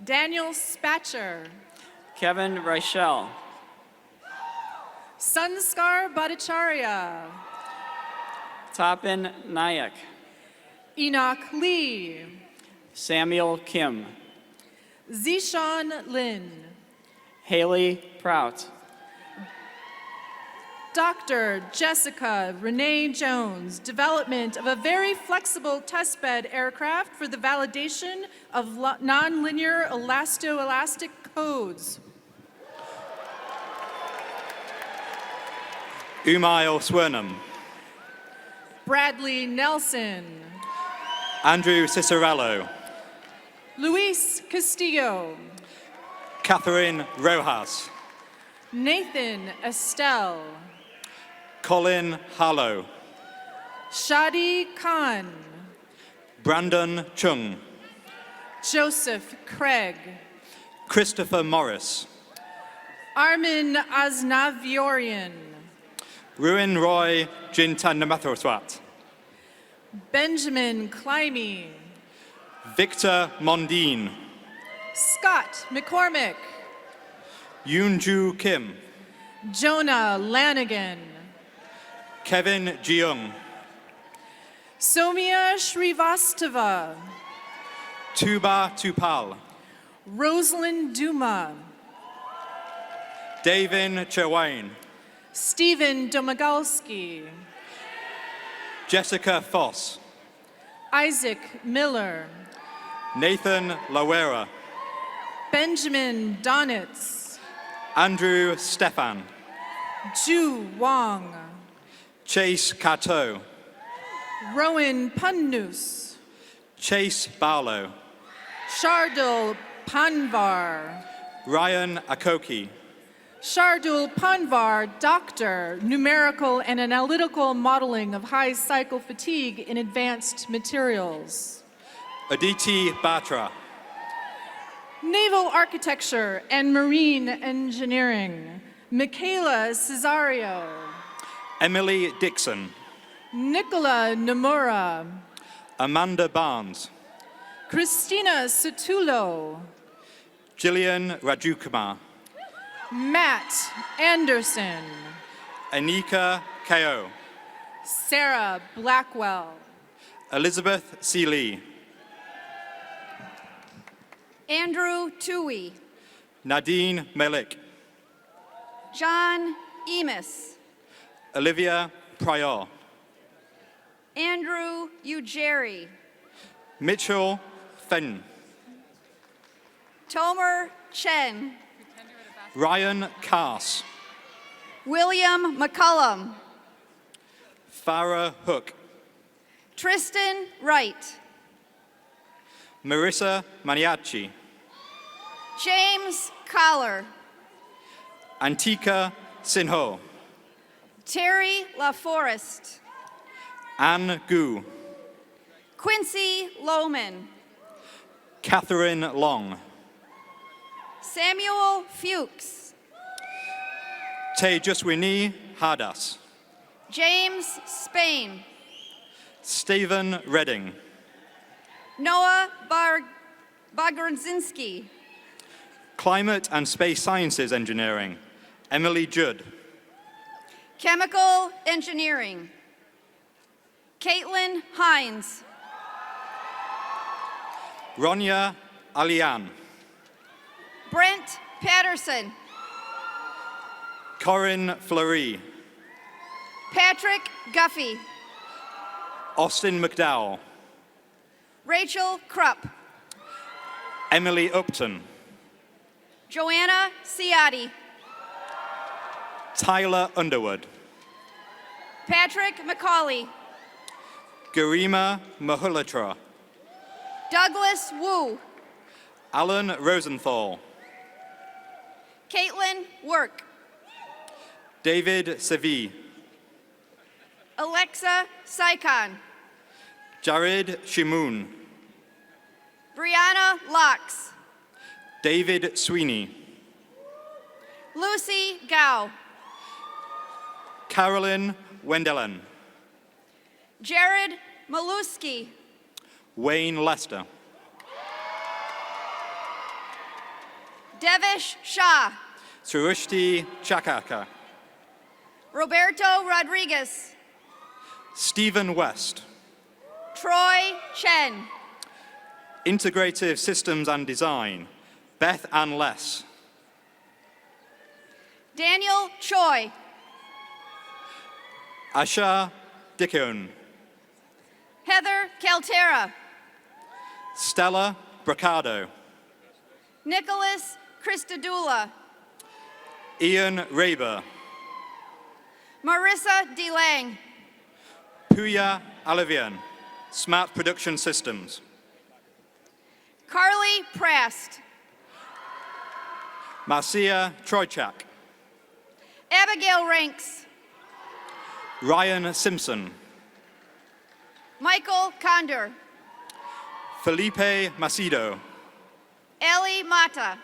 Daniel Spatcher. Kevin Reichel. Sanskar Bhattacharya. Tapin Nayak. Enoch Lee. Samuel Kim. Zishan Lin. Haley Prout. Dr. Jessica Renee Jones, development of a very flexible testbed aircraft for the validation of nonlinear elastoelastic codes. Umail Swernham, Bradley Nelson, Andrew Cicerello, Luis Castillo, Catherine Rojas, Nathan Estelle, Colin Harlow, Shadi Khan, Brandon Chung, Joseph Craig, Christopher Morris, Armin Aznaviorian, Ruin Roy Jintanamathoswat, Benjamin Climie, Victor Mondine, Scott McCormick, Yoonju Kim, Jonah Lanigan, Kevin Jeong, Somia Shrivastava, Tuba Tupal, Rosalind Duma, Davin Chewain, Stephen Domagalski, Jessica Foss, Isaac Miller, Nathan Lawera, Benjamin Donitz, Andrew Stefan, Ju Wong, Chase Cato, Rowan Punnus, Chase Barlow, Shardul Panvar, Ryan Akoki, Shardul Panvar, Doctor, Numerical and Analytical Modeling of High Cycle Fatigue in Advanced Materials. Aditi Batra, Naval Architecture and Marine Engineering, Michaela Cesario, Emily Dixon, Nicola Nomura, Amanda Barnes, Christina Sutulo, Gillian Rajukumar, Matt Anderson, Anika Ko, Sarah Blackwell, Elizabeth C. Lee, Andrew Tui, Nadine Melik, John Emis, Olivia Pryor, Andrew Ujeri, Mitchell Fenn, Tomer Chen, Ryan Cass, William McCullum, Farah Hook, Tristan Wright, Marissa Maniaci, James Collar, Antika Sinho, Terry LaForest, Anne Gu, Quincy Lohman, Catherine Long, Samuel Fuchs, Tejaswini Hadas, James Spain, Stephen Redding, Noah Bagrodzinski, Climate and Space Sciences Engineering, Emily Judd, Chemical Engineering, Caitlin Hines, Ronya Alian, Brent Patterson, Corinne Fleury, Patrick Guffey, Austin McDowell, Rachel Krupp, Emily Upton, Joanna Ciotti, Tyler Underwood, Patrick McCauley, Garima Mahulatra, Douglas Wu, Alan Rosenthal, Caitlin Work, David Sevi, Alexa Saikon, Jared Shimoon, Brianna Locks, David Sweeney, Lucy Gao, Carolyn Wendelin, Jared Maluski, Wayne Lester, Devish Shah, Surushti Chakaka, Roberto Rodriguez, Stephen West, Troy Chen, Integrative Systems and Design, Beth Ann Less, Daniel Choi, Asha Dickion, Heather Caltera, Stella Bracado, Nicholas Christodula, Ian Raber, Marissa DeLang, Puya Alivian, Smart Production Systems, Carly Prast, Marcia Troichak, Abigail Ranks, Ryan Simpson, Michael Condor, Felipe Macedo, Ali Mata,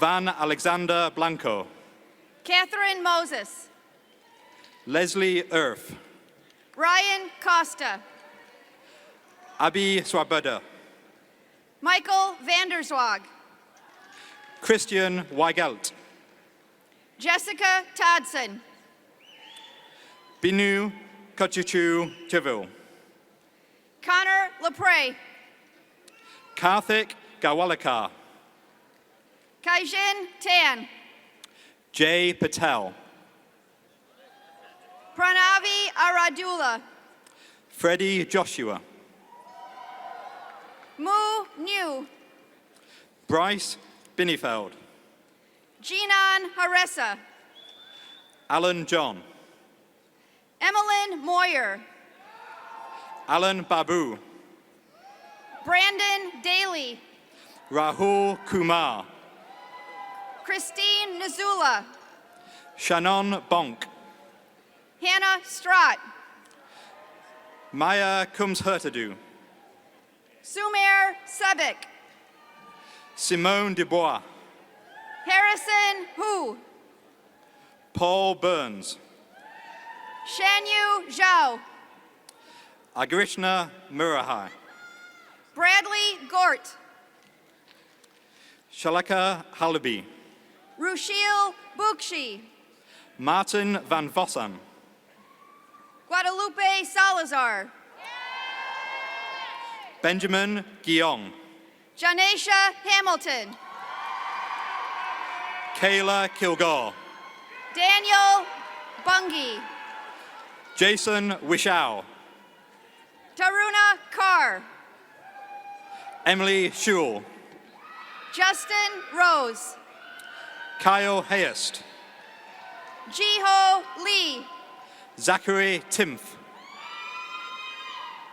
Van Alexander Blanco, Catherine Moses, Leslie Earth, Ryan Costa, Abby Swabada, Michael Vanderswag, Christian Weigelt, Jessica Todson, Binu Kochuchu Chivil, Connor LaPre, Karthik Gawalekar, Kaijin Tan, Jay Patel, Pranavi Aradula, Freddie Joshua, Mu New, Bryce Binnefeld, Jinan Haressa, Alan John, Emmeline Moyer, Alan Babu, Brandon Daly, Rahul Kumar, Christine Nazula, Shannon Bonk, Hannah Strott, Maya Cums-Hurtado, Sumer Sebek, Simone Dubois, Harrison Hu, Paul Burns, Shanyu Zhao, Agrishna Murahai, Bradley Gort, Shalaka Halabi, Rushil Bukshi, Martin Van Vossen, Guadalupe Salazar, Benjamin Guillaume, Janesha Hamilton, Kayla Kilgore, Daniel Bungie, Jason Wishow, Taruna Carr, Emily Schul, Justin Rose, Kyle Hayest, Jiho Lee, Zachary Timph,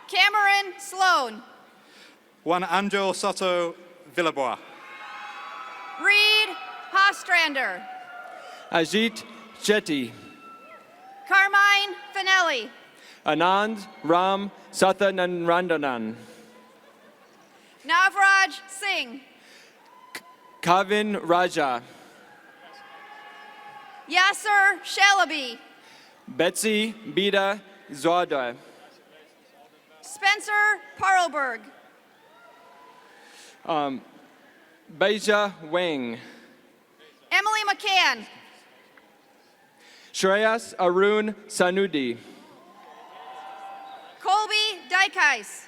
Cameron Sloan, Juan Angel Soto Villabois, Reed Hostrander, Ajit Shetty, Carmine Finelli, Anand Ram Sathanandandan, Navraj Singh, Kavin Raja, Yasser Shalaby, Betsy Bida Zwada, Spencer Parlberg, Beja Wang, Emily McCann, Shreyas Arun Sanudi, Colby Dykheis,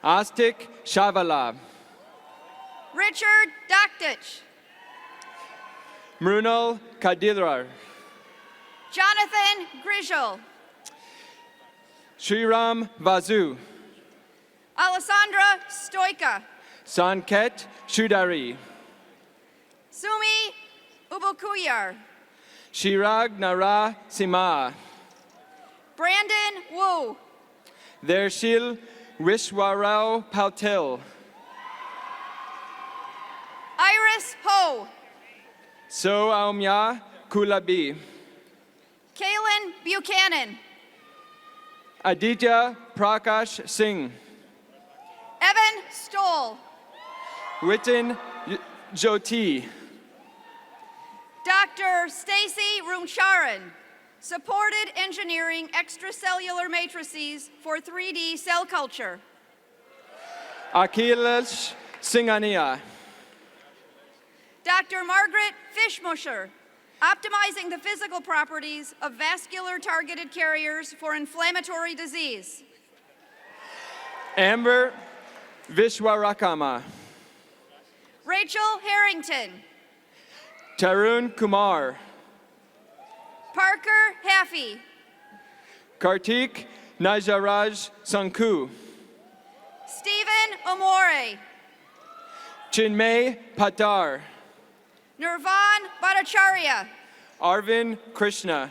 Astik Shavala, Richard Doktich, Mrunal Kadidrar, Jonathan Grijol, Sriram Vazu, Alessandra Stoika, Sanket Shudari, Sumi Ubukuyar, Shirag Nara Sima, Brandon Wu, Dershil Wishwarao Pautil, Iris Ho, So Aumya Kulabi, Kaylin Buchanan, Aditya Prakash Singh, Evan Stoll, Witin Jyoti, Dr. Stacy Rumcharan, supported engineering extracellular matrices for 3D cell culture. Akhilesh Singhania, Dr. Margaret Fishmusher, optimizing the physical properties of vascular targeted carriers for inflammatory disease. Amber Vishwarakama, Rachel Harrington, Tarun Kumar, Parker Haffey, Kartik Najaraj Sanku. Stephen Amore. Chinmay Patar. Nirvan Bhattacharya. Arvin Krishna.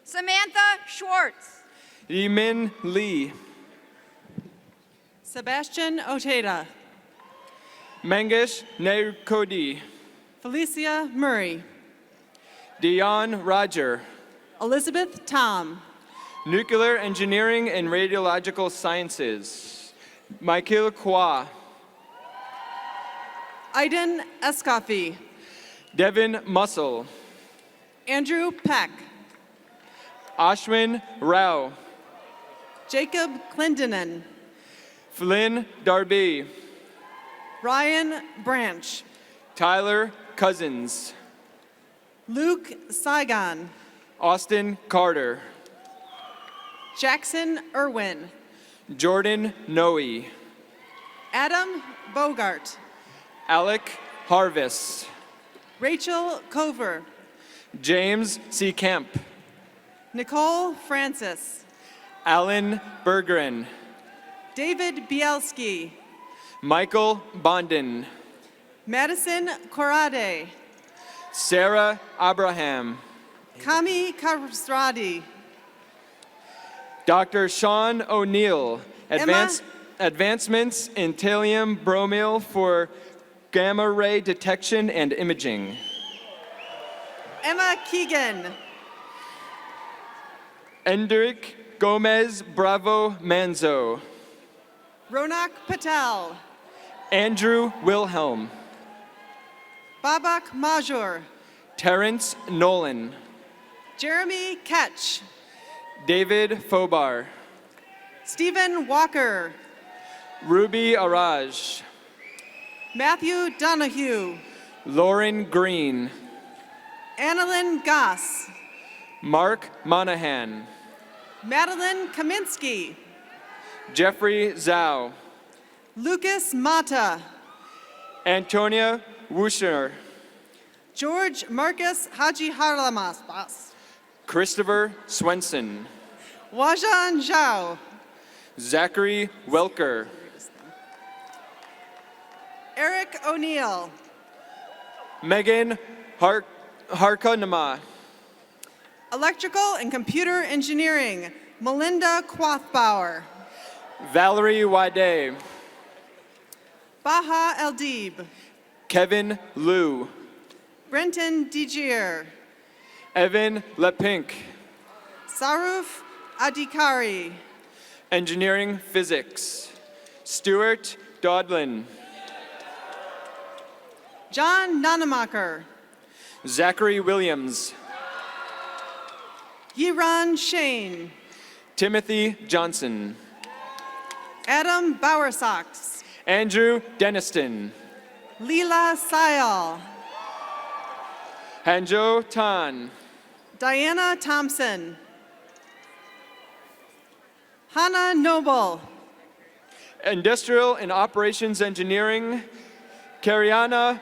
Samantha Schwartz. Yimin Lee. Sebastian Oteda. Mangesh Nairkodi. Felicia Murray. Dion Roger. Elizabeth Tom. Nuclear Engineering and Radiological Sciences. Michael Kwa. Aiden Escoffi. Devin Muscle. Andrew Peck. Ashwin Rao. Jacob Clendenin. Flynn Darby. Ryan Branch. Tyler Cousins. Luke Saigon. Austin Carter. Jackson Irwin. Jordan Noe. Adam Bogart. Alec Harvest. Rachel Cover. James C. Kemp. Nicole Francis. Alan Berggren. David Bielski. Michael Bondin. Madison Corrade. Sarah Abraham. Kami Karsradi. Dr. Sean O'Neill. Emma- Advancements in thallium bromide for gamma ray detection and imaging. Emma Keegan. Endrick Gomez Bravo Manzo. Ronak Patel. Andrew Wilhelm. Babak Major. Terrence Nolan. Jeremy Ketch. David Fobar. Stephen Walker. Ruby Araj. Matthew Donahue. Lauren Green. Annalyn Goss. Mark Monahan. Madeline Kaminsky. Jeffrey Zhao. Lucas Mata. Antonia Wusher. George Marcus Haji Harlamas. Christopher Swenson. Wajan Zhao. Zachary Welker. Eric O'Neill. Megan Harkanama. Electrical and Computer Engineering. Melinda Quathbauer. Valerie Wade. Baha Eldib. Kevin Liu. Brenton Degier. Evan Lepink. Saruf Adikari. Engineering Physics. Stuart Dodlin. John Nanamacher. Zachary Williams. Yiran Shane. Timothy Johnson. Adam Bowersox. Andrew Deniston. Leela Sayal. Hanjo Tan. Diana Thompson. Hannah Noble. Industrial and Operations Engineering. Kariana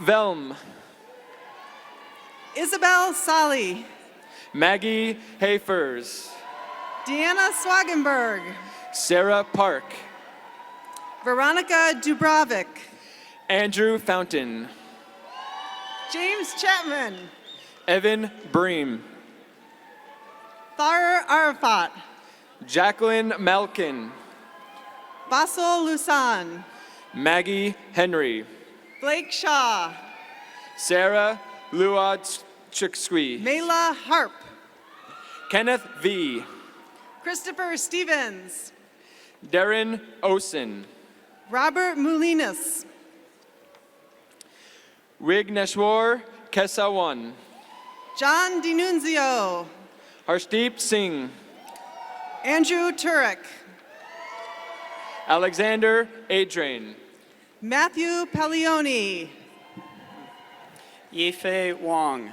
Velm. Isabel Sally. Maggie Hafers. Deanna Swagenberg. Sarah Park. Veronica Dubravik. Andrew Fountain. James Chapman. Evan Bream. Thar Arafat. Jacqueline Malkin. Basil Lusan. Maggie Henry. Blake Shaw. Sarah Luad-Chiksui. Mela Harp. Kenneth V. Christopher Stevens. Darren Osen. Robert Moulinas. Wigneshwar Kesawan. John Dinunzio. Harshdeep Singh. Andrew Turek. Alexander Adrain. Matthew Pellioni. Yifei Wong.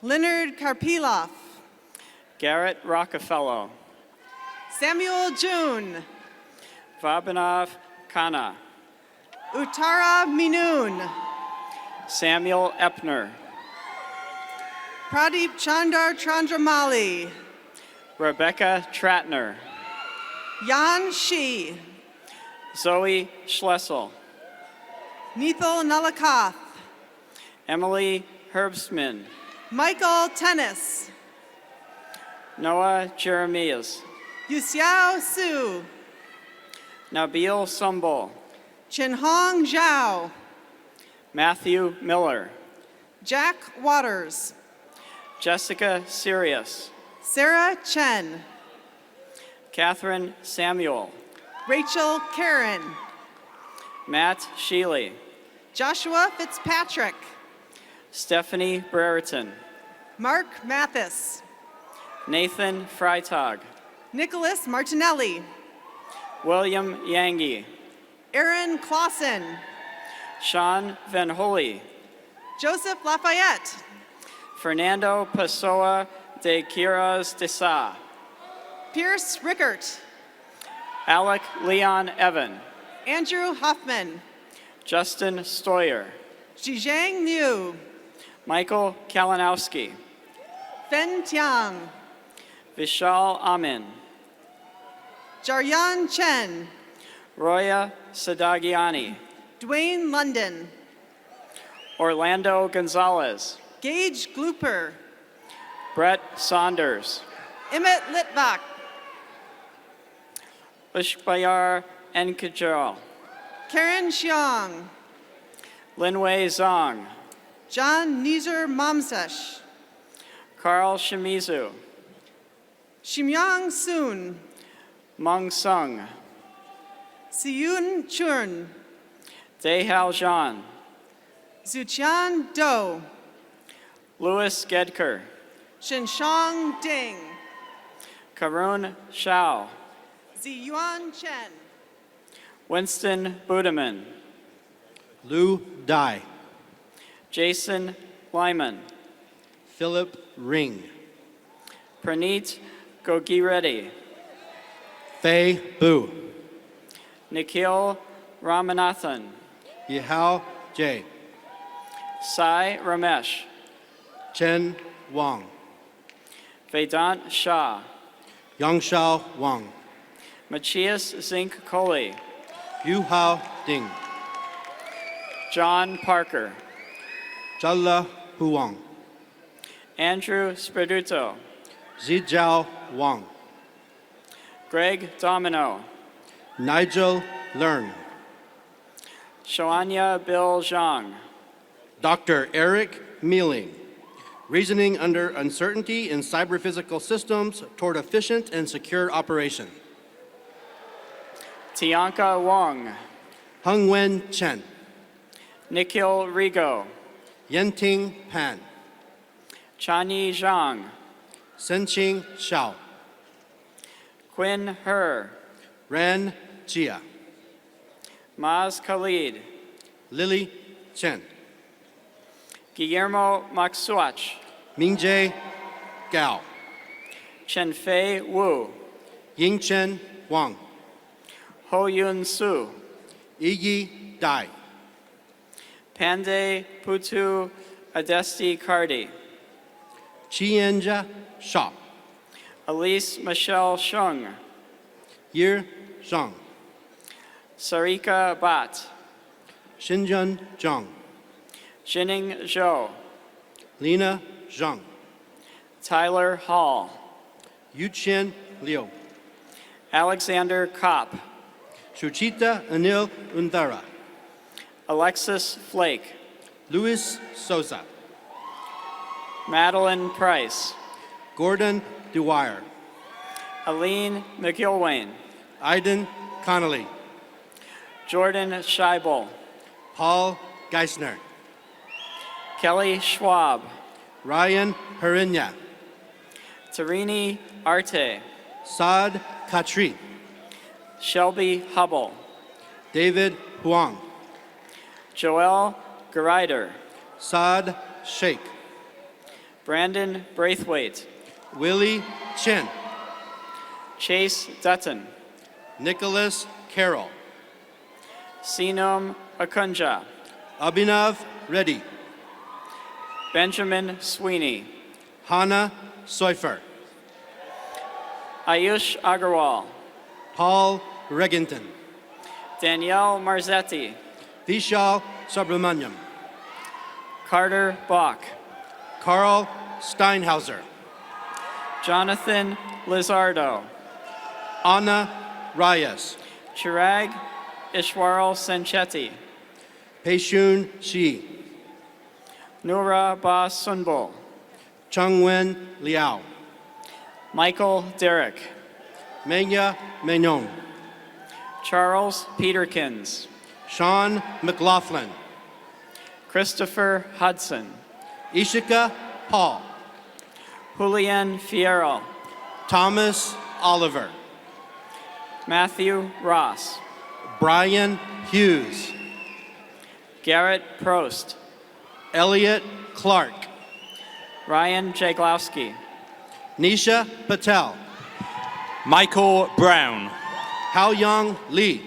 Leonard Karpiloff. Garrett Rockefeller. Samuel June. Vabanav Khanna. Uttara Minoon. Samuel Epner. Pradeep Chandar Chandramali. Rebecca Tratner, Yan Shi, Zoe Schlessel, Nithal Nalakath, Emily Herbstman, Michael Tennis, Noah Jeremias, Yuxiao Su, Nabil Sumbul, Chinhong Zhao, Matthew Miller, Jack Waters, Jessica Sirius, Sarah Chen, Catherine Samuel, Rachel Karen, Matt Sheely, Joshua Fitzpatrick, Stephanie Brereton, Mark Mathis, Nathan Freitag, Nicholas Martinelli, William Yangi, Aaron Clausen, Sean Van Holy, Joseph Lafayette, Fernando Pessoa de Quiroz de Sa, Pierce Rickert, Alec Leon Evan, Andrew Huffman, Justin Stoyer, Zhizhang Liu, Michael Kalinowski, Fen Tiang, Vishal Amin, Jaryan Chen, Roya Sadagiani, Dwayne London, Orlando Gonzalez, Gage Glooper, Brett Saunders, Emmett Litvak, Ushbayar Nkajal, Karen Xiong, Linwei Zong, John Neezer Mamsesh, Carl Shimizu, Shimyang Soon, Meng Sung, Siyun Chun, Dehao Zhan, Zuqian Do, Louis Gedker, Shenshang Ding, Karun Shao, Ziyuan Chen, Winston Budeman, Lou Dai, Jason Lyman, Philip Ring, Praneet Gogireddy, Fei Bu, Nikhil Ramanathan, Yihao J, Sai Ramesh, Chen Wang, Vedant Shah, Yangshao Wang, Machias Zink Kohli, Yuhao Ding, John Parker, Jalla Huang, Andrew Sperduto, Zijiao Wang, Greg Domino, Nigel Learn, Shoanya Bill Zhang, Dr. Eric Mealing, Reasoning Under Uncertainty in Cyber-Physical Systems Toward Efficient and Secure Operation. Tianka Wong, Hungwen Chen, Nikhil Rigo, Yenting Pan, Chanyi Zhang, Senqing Xiao, Quinn Her, Ran Jia, Maz Khalid, Lily Chen, Guillermo Maxuach, Mingjae Gao, Chenfei Wu, Yingchen Wang, Ho Yun Su, Iyi Dai, Pandey Putu Adesti Kardi, Chienja Sha, Elise Michelle Shung, Yir Zhang, Sarika Bat, Xinjun Zhang, Jining Zhou, Lina Zhang, Tyler Hall, Yuqian Liu, Alexander Kopp, Suchita Anil Undara, Alexis Flake, Luis Sosa, Madeline Price, Gordon Dwyer, Aline McIlwain, Aiden Connolly, Jordan Scheibel, Paul Geisner, Kelly Schwab, Ryan Harinya, Tarini Arte, Saad Khatri, Shelby Hubble, David Huang, Joel Gerider, Saad Sheikh, Brandon Braithwaite, Willie Chen, Chase Dutton, Nicholas Carroll, Sinum Akunja, Abhinav Reddy, Benjamin Sweeney, Hannah Seufer, Ayush Agarwal, Paul Regenton, Danielle Marzetti, Vishal Subramanyam, Carter Bach, Carl Steinhauser, Jonathan Lizardo, Anna Reyes, Chirag Ishwaral Senchetti, Peishun Shi, Noura Ba Sunbol, Chungwen Liao, Michael Derrick, Menya Menon, Charles Peterkins, Sean McLaughlin, Christopher Hudson, Ishika Paul, Julian Fierro, Thomas Oliver, Matthew Ross, Brian Hughes, Garrett Prost, Elliot Clark, Ryan Jaglowski, Nisha Patel, Michael Brown, Haoyang Lee,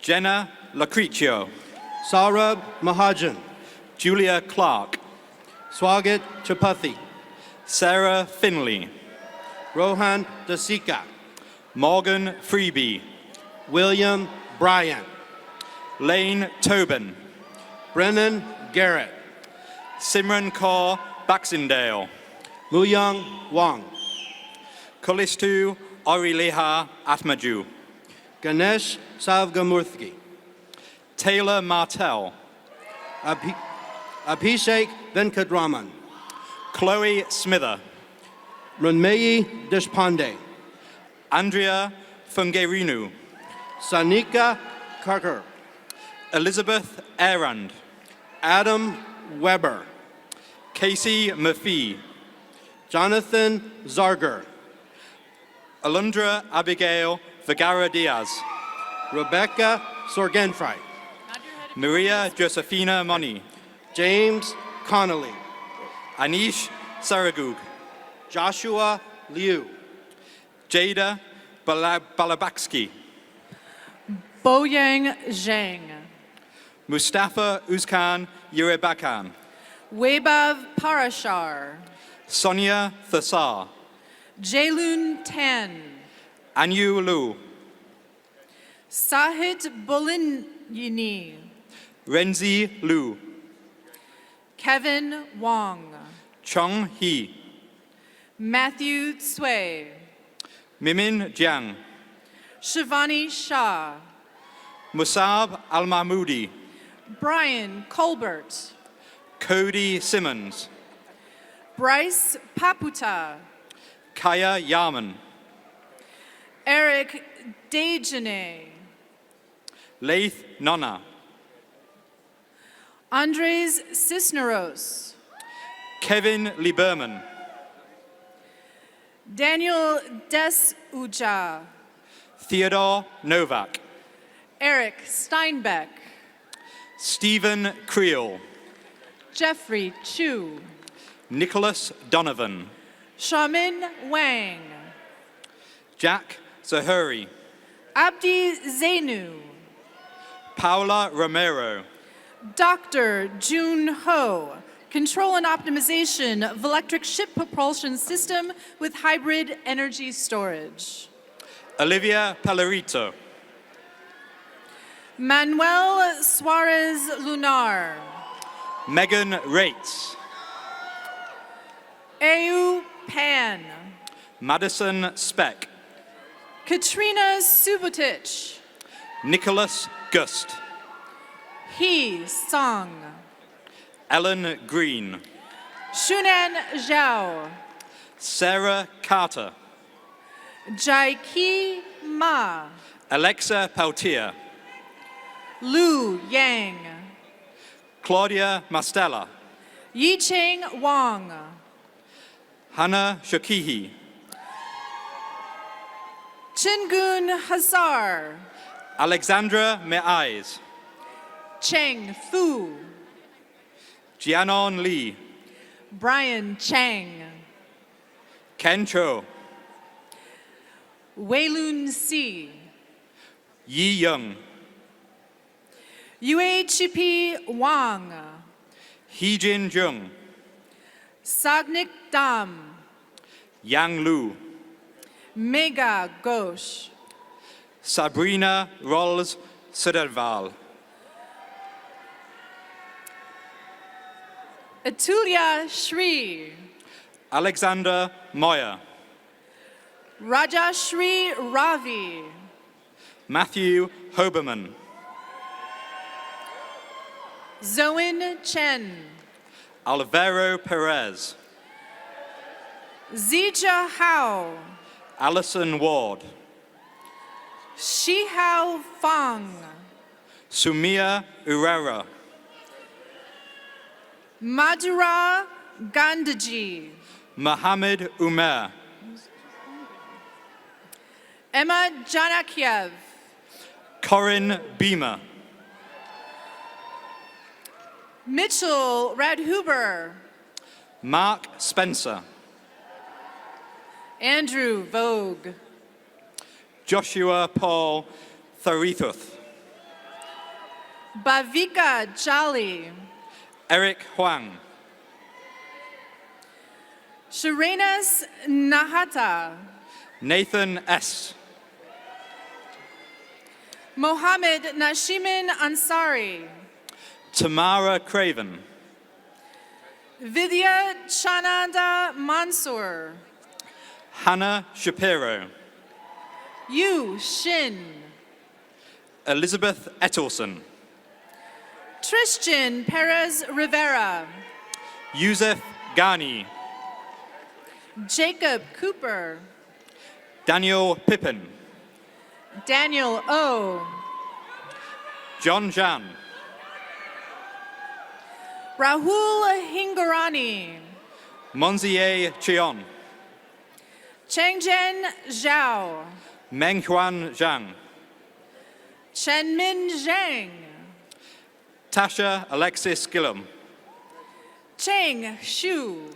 Jenna Lacriccio, Saurabh Mahajan, Julia Clark, Swagat Chapathi, Sarah Finley, Rohan Dasika, Morgan Freeby, William Bryan, Lane Tobin, Brennan Garrett, Simran Kaur Baxendale, Muyang Wang, Kalistu Orileha Atmaju, Ganesh Savgamurthy, Taylor Martell, Abhishek Venkatraman, Chloe Smither, Ranmeyi Deshpande, Andrea Fungerinu, Sanika Karkar, Elizabeth Arand, Adam Weber, Casey Murphy, Jonathan Zarger, Alundra Abigail Vergara Diaz, Rebecca Sorgenfrei, Maria Josephina Moni, James Connolly, Anish Saragug, Joshua Liu, Jada Balabakski, Boyang Zhang, Mustafa Uzkan Yurebakan, Weibav Parashar, Sonia Thasar, Jaylun Tan, Anyu Lu, Sahit Bolinyini, Renzi Lu, Kevin Wong, Chong Hee, Matthew Tsui, Mimin Jiang, Shivani Shah, Musab Al-Mahmoudi, Brian Colbert, Cody Simmons, Bryce Paputa, Kaya Yaman, Eric Dejane, Laith Nonna, Andres Cisneros, Kevin Lieberman, Daniel Desuja, Theodore Novak, Eric Steinbeck, Stephen Creel, Jeffrey Chu, Nicholas Donovan, Shaman Wang, Jack Zahuri, Abdi Zainu, Paula Romero, Dr. Jun Ho, Control and Optimization of Electric Ship Propulsion System with Hybrid Energy Storage. Olivia Pellerito, Manuel Suarez Lunar, Megan Rates, Eu Pan, Madison Speck, Katrina Subotich, Nicholas Gust, He Song, Ellen Green, Shunan Zhao, Sarah Carter, Jaiki Ma, Alexa Peltier, Lu Yang, Claudia Mastella, Yicheng Wang, Hannah Shakihi, Chingun Hazar, Alexandra Meais, Cheng Fu, Jianon Lee, Brian Chang, Ken Cho, Weilun Si, Yi Young, Yue Chipi Wang, Heejin Jung, Sagnik Dam, Yang Lu, Megha Ghosh. Sabrina Rolls Suderval. Atulya Shri. Alexander Moyer. Rajashri Ravi. Matthew Hoberman. Zoen Chen. Alvaro Perez. Zija Hao. Alison Ward. Shihao Fang. Sumia Urera. Madhura Gandaji. Mohammed Umer. Emma Janakiev. Corinne Beamer. Mitchell Radhuber. Mark Spencer. Andrew Vogue. Joshua Paul Tharituth. Bhavika Jali. Eric Huang. Sharenas Nahata. Nathan S. Mohammed Nashimin Ansari. Tamara Craven. Vidya Chananda Mansoor. Hannah Shapiro. Yu Shin. Elizabeth Ettelson. Tristan Perez Rivera. Yusuf Ghani. Jacob Cooper. Daniel Pippin. Daniel O. John Jan. Rahul Hingorani. Monzier Chion. Chengzhen Zhao. Menghuan Zhang. Chenmin Zhang. Tasha Alexis Gillum. Cheng Shu.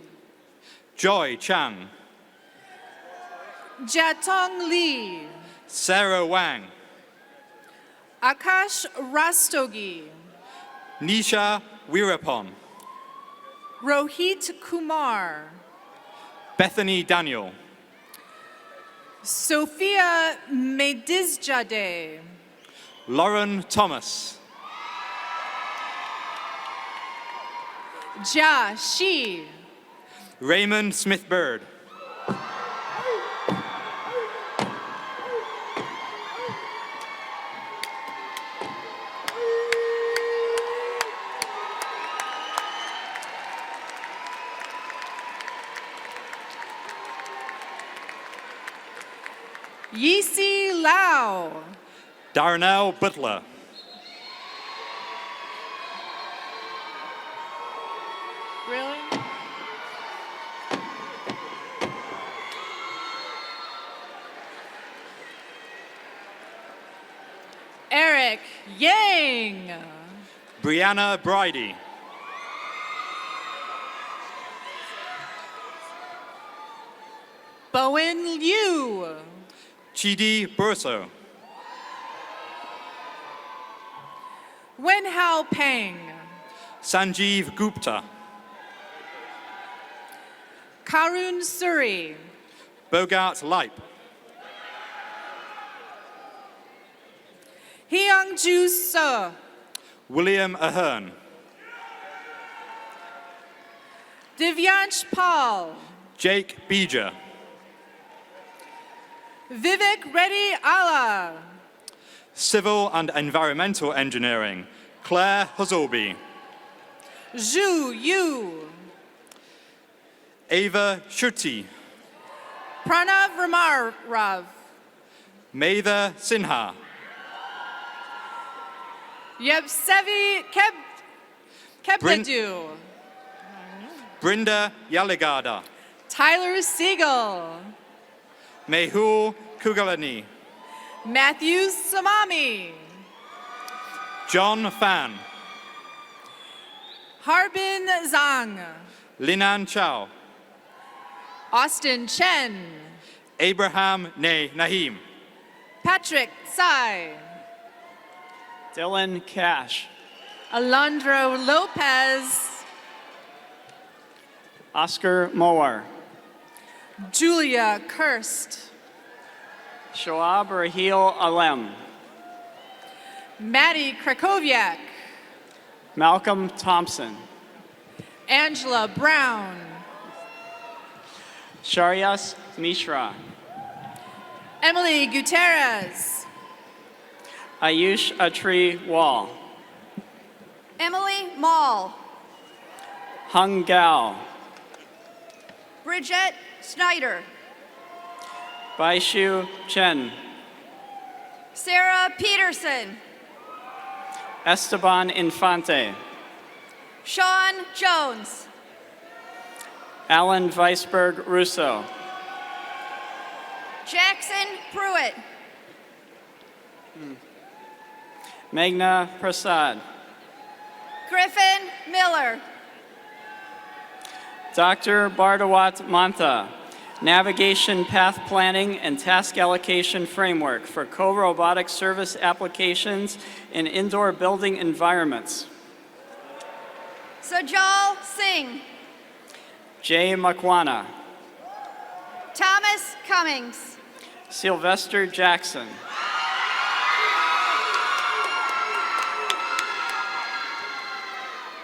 Joy Chang. Jiatong Li. Sarah Wang. Akash Rastogi. Nisha Wirapon. Rohit Kumar. Bethany Daniel. Sophia Medizjade. Lauren Thomas. Jia Shi. Raymond Smith-Bird. Yisi Lau. Darnell Butler. Really? Eric Yang. Brianna Bridie. Bowen Liu. Chidi Burso. Wenhao Peng. Sanjeev Gupta. Karun Suri. Bogart Leip. Hyungju So. William Ahern. Divyansh Paul. Jake Beeger. Vivek Reddy Allah. Civil and Environmental Engineering, Claire Husselby. Zhu Yu. Ava Shuti. Pranav Ramarov. Maitha Sinha. Yevsevi Kepledu. Brinda Yaligada. Tyler Siegel. Mehul Kugalani. Matthew Samami. John Fan. Harbin Zhang. Linan Chow. Austin Chen. Abraham Ne Nahim. Patrick Tsai. Dylan Cash. Alondro Lopez. Oscar Mower. Julia Kirst. Shoab Rahil Alem. Maddie Krakowiak. Malcolm Thompson. Angela Brown. Sharyas Mishra. Emily Gutierrez. Ayush Atri Wall. Emily Mall. Hung Gao. Bridget Snyder. Baishu Chen. Sarah Peterson. Esteban Infante. Sean Jones. Alan Weisberg Russo. Jackson Pruitt. Meghna Prasad. Griffin Miller. Dr. Bardawat Mantha. Navigation Path Planning and Task Allocation Framework for Co-Robotic Service Applications in Indoor Building Environments. Sajal Singh. Jay Makwana. Thomas Cummings. Sylvester Jackson.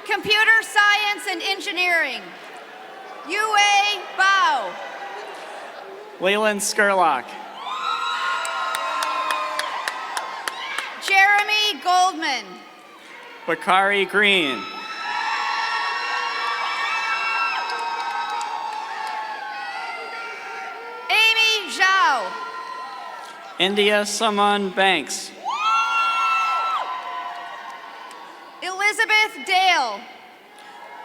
Computer Science and Engineering. Yue Bao. Leland Skurlock. Jeremy Goldman. Bakari Green. Amy Zhao. India Saman Banks. Elizabeth Dale.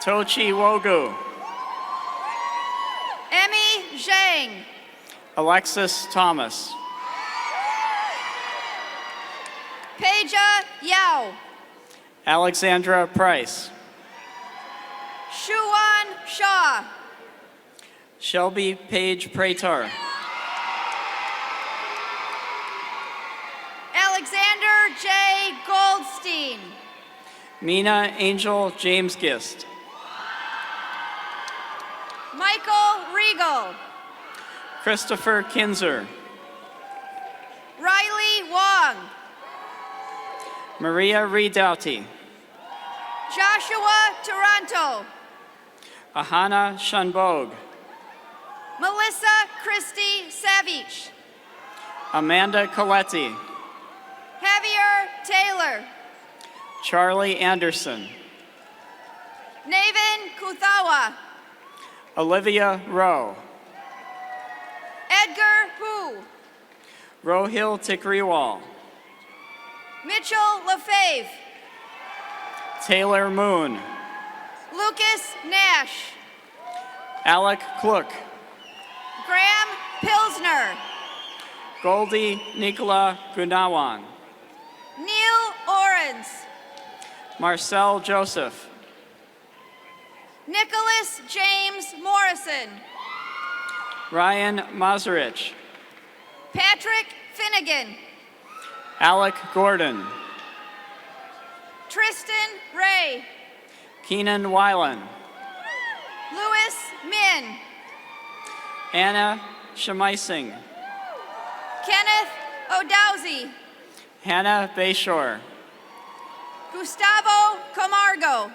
Tochi Wogu. Emmy Zhang. Alexis Thomas. Peja Yao. Alexandra Price. Shuan Shaw. Shelby Page Prater. Alexander J. Goldstein. Mina Angel James Gist. Michael Regal. Christopher Kinzer. Riley Wong. Maria Redoughty. Joshua Taranto. Ahana Shanbog. Melissa Christie Savich. Amanda Coletti. Javier Taylor. Charlie Anderson. Navin Kuthawa. Olivia Rowe. Edgar Hu. Rohil Tikriwal. Mitchell LaFave. Taylor Moon. Lucas Nash. Alec Klook. Graham Pilsner. Goldie Nicola Gunawan. Neil Orens. Marcel Joseph. Nicholas James Morrison. Ryan Mazurich. Patrick Finnegan. Alec Gordon. Tristan Ray. Keenan Weiland. Louis Min. Anna Shemaising. Kenneth O'Dowsey. Hannah Bayshore. Gustavo Camargo.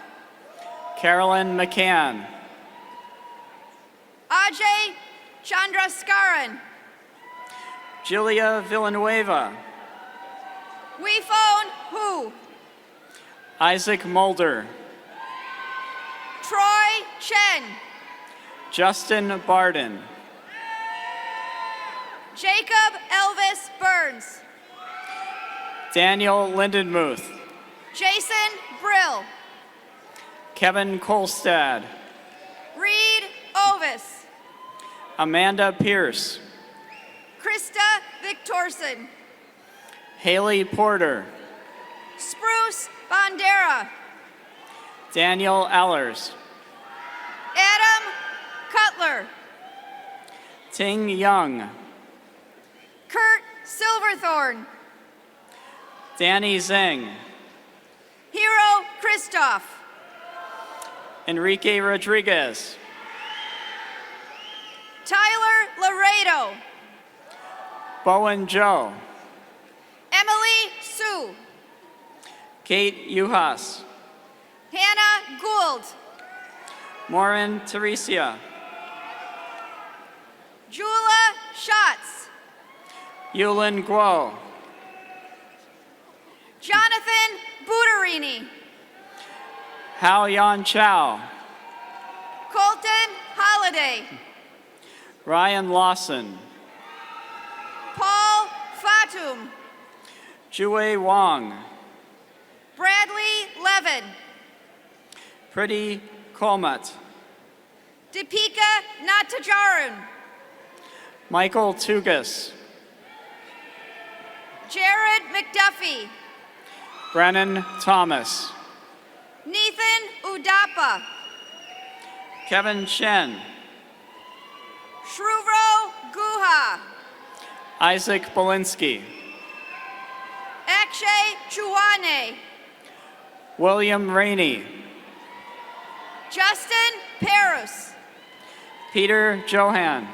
Carolyn McCann. Ajay Chandraskaran. Julia Villanueva. Weifone Hu. Isaac Mulder. Troy Chen. Justin Barden. Jacob Elvis Burns. Daniel Lindenmuth. Jason Brill. Kevin Kolstad. Reed Ovis. Amanda Pierce. Krista Victorson. Haley Porter. Spruce Bandera. Daniel Allers. Adam Cutler. Ting Young. Kurt Silverthorne. Danny Zeng. Hero Christoph. Enrique Rodriguez. Tyler Laredo. Bowen Joe. Emily Sue. Kate Uhas. Hannah Gould. Maureen Teresia. Jula Schatz. Yulin Guo. Jonathan Buterini. Hao Yan Chow. Colton Holliday. Ryan Lawson. Paul Fatum. Jue Wong. Bradley Levin. Priti Kolmat. Deepika Natajarun. Michael Tugas. Jared McDuffie. Brennan Thomas. Nathan Udapa. Kevin Chen. Shruvro Guha. Isaac Belinsky. Akshay Chuane. William Rainey. Justin Perus. Peter Johan.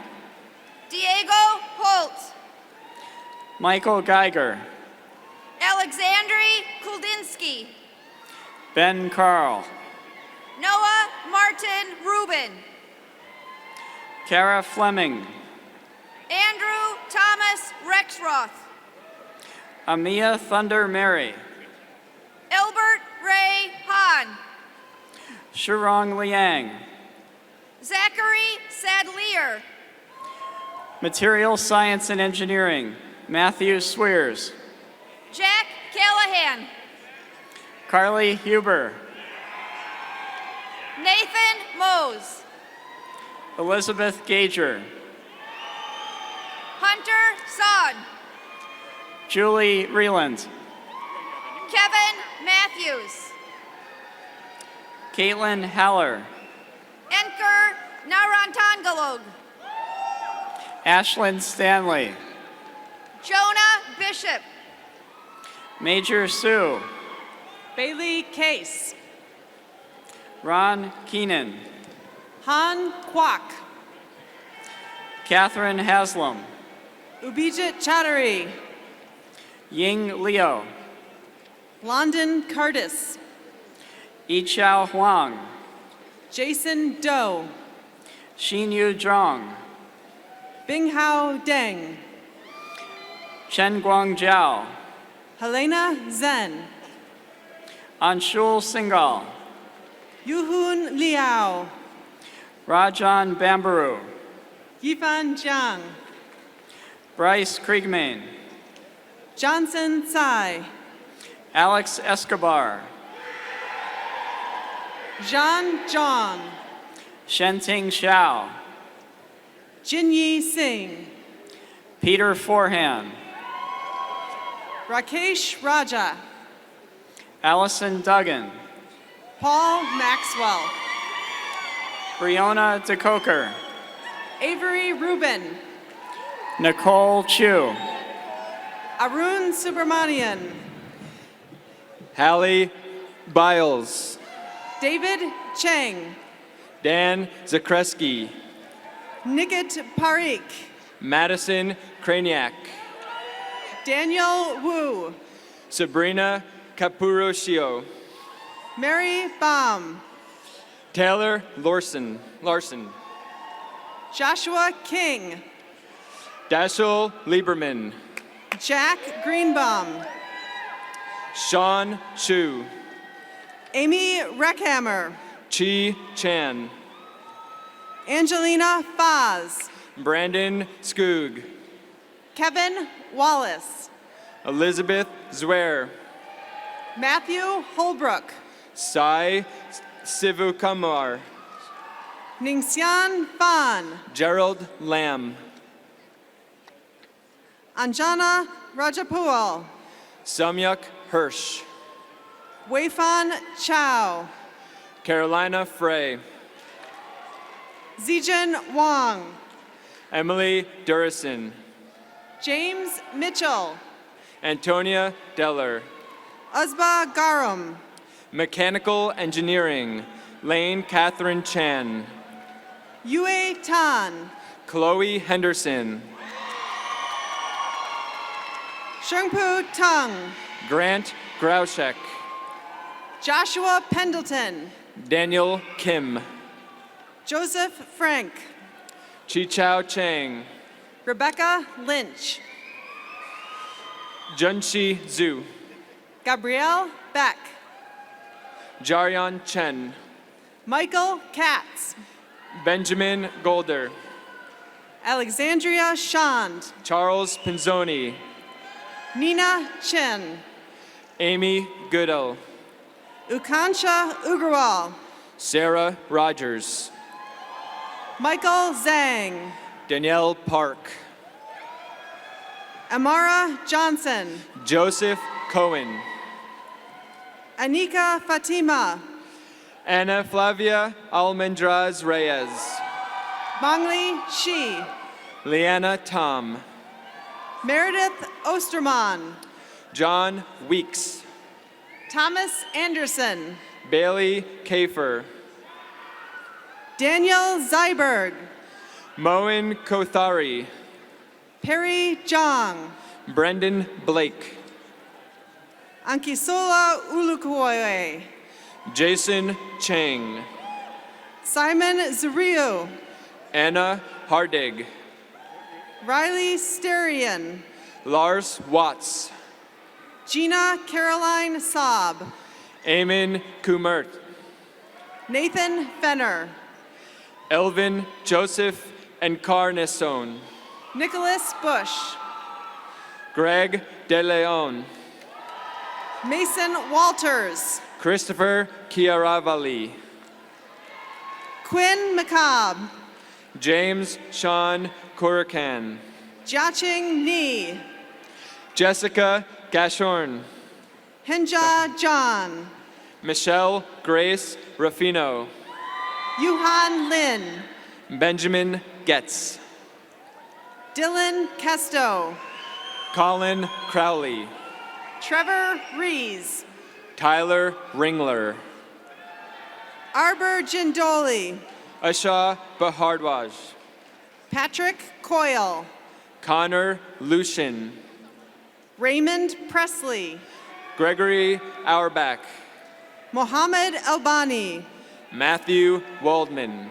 Diego Holt. Michael Geiger. Alexandri Kuldinsky. Ben Carl. Noah Martin Rubin. Kara Fleming. Andrew Thomas Rexroth. Amia Thunder Mary. Elbert Ray Hahn. Shurong Liang. Zachary Sadlier. Material Science and Engineering. Matthew Swears. Jack Callahan. Carly Huber. Nathan Mose. Elizabeth Gager. Hunter Sod. Julie Reland. Kevin Matthews. Caitlin Haller. Enker Narantangalog. Ashlyn Stanley. Jonah Bishop. Major Sue. Bailey Case. Ron Keenan. Han Kwok. Catherine Haslam. Ubijit Chattery. Ying Leo. London Curtis. Yichao Huang. Jason Doe. Xinyu Zhang. Binghao Deng. Chen Guangjiao. Helena Zen. Anshul Singhal. Yuhun Liao. Rajan Bambaru. Yifan Jiang. Bryce Kriegman. Johnson Tsai. Alex Escobar. Zhan Zhang. Shenting Xiao. Jinyi Singh. Peter Forhan. Rakesh Raja. Allison Duggan. Paul Maxwell. Brionna DeCoker. Avery Rubin. Nicole Chu. Arun Subramanian. Hallie Biles. David Cheng. Dan Zakreski. Nikit Parikh. Madison Kraniak. Daniel Wu. Sabrina Capurocio. Mary Baum. Taylor Larson. Joshua King. Dashiell Lieberman. Jack Greenbaum. Sean Chu. Amy Reckhammer. Chi Chan. Angelina Faz. Brandon Skoog. Kevin Wallace. Elizabeth Zwer. Matthew Holbrook. Sai Sivukumar. Ningxian Fan. Gerald Lamb. Anjana Rajapual. Samyuk Hirsch. Weifan Chow. Carolina Frey. Zijin Wang. Emily Durison. James Mitchell. Antonia Deller. Uzba Garum. Mechanical Engineering. Lane Catherine Chan. Yue Tan. Chloe Henderson. Shungpu Tung. Grant Grauschek. Joshua Pendleton. Daniel Kim. Joseph Frank. Chi-Chao Chang. Rebecca Lynch. Junshi Zhu. Gabrielle Beck. Jaryan Chen. Michael Katz. Benjamin Golder. Alexandria Shand. Charles Pinzoni. Nina Chen. Amy Goodell. Ukansha Ugrawal. Sarah Rogers. Michael Zhang. Danielle Park. Amara Johnson. Joseph Cohen. Anika Fatima. Ana Flavia Almendraz Reyes. Mangli Shi. Leanna Tom. Meredith Osterman. John Weeks. Thomas Anderson. Bailey Kafer. Daniel Zyberg. Moen Kothari. Perry Jong. Brendan Blake. Ankisola Ulukoye. Jason Chang. Simon Zuriu. Anna Hardig. Riley Sterian. Lars Watts. Gina Caroline Saab. Eamon Kumert. Nathan Fenner. Elvin Joseph Encarnacion. Nicholas Bush. Greg De Leon. Mason Walters. Christopher Chiaravali. Quinn McCobb. James Sean Kurakan. Jiaching Ni. Jessica Gashorn. Henja John. Michelle Grace Rafino. Yuhan Lin. Benjamin Getz. Dylan Kesto. Colin Crowley. Trevor Rees. Tyler Ringler. Arbor Jindoli. Asha Bahardwaj. Patrick Coyle. Connor Lucian. Raymond Presley. Gregory Auerbach. Mohammed Albani. Matthew Waldman.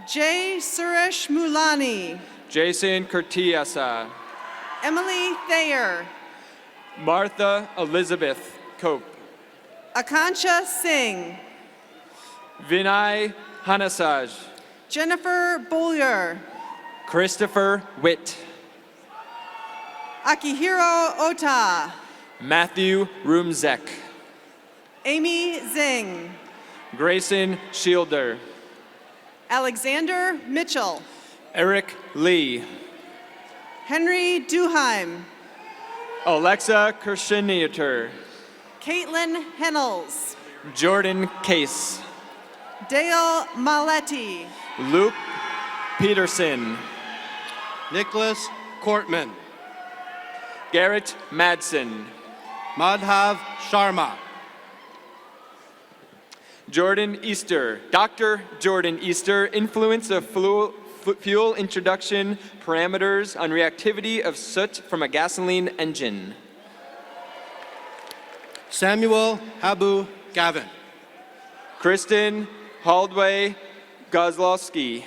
Jay Suresh Mulani. Jason Kurtiasa. Emily Thayer. Martha Elizabeth Cope. Akansha Singh. Vinay Hanasaj. Jennifer Bowyer. Christopher Witt. Akihiro Ota. Matthew Rumzek. Amy Zing. Grayson Shielder. Alexander Mitchell. Eric Lee. Henry Duheim. Alexa Kirshiniater. Caitlin Hennels. Jordan Case. Dale Maletti. Luke Peterson. Nicholas Cortman. Garrett Madsen. Madhav Sharma. Jordan Easter. Dr. Jordan Easter, influence of fuel introduction parameters on reactivity of soot from a gasoline engine. Samuel Habu Gavin. Kristen Haldway Gozlowski.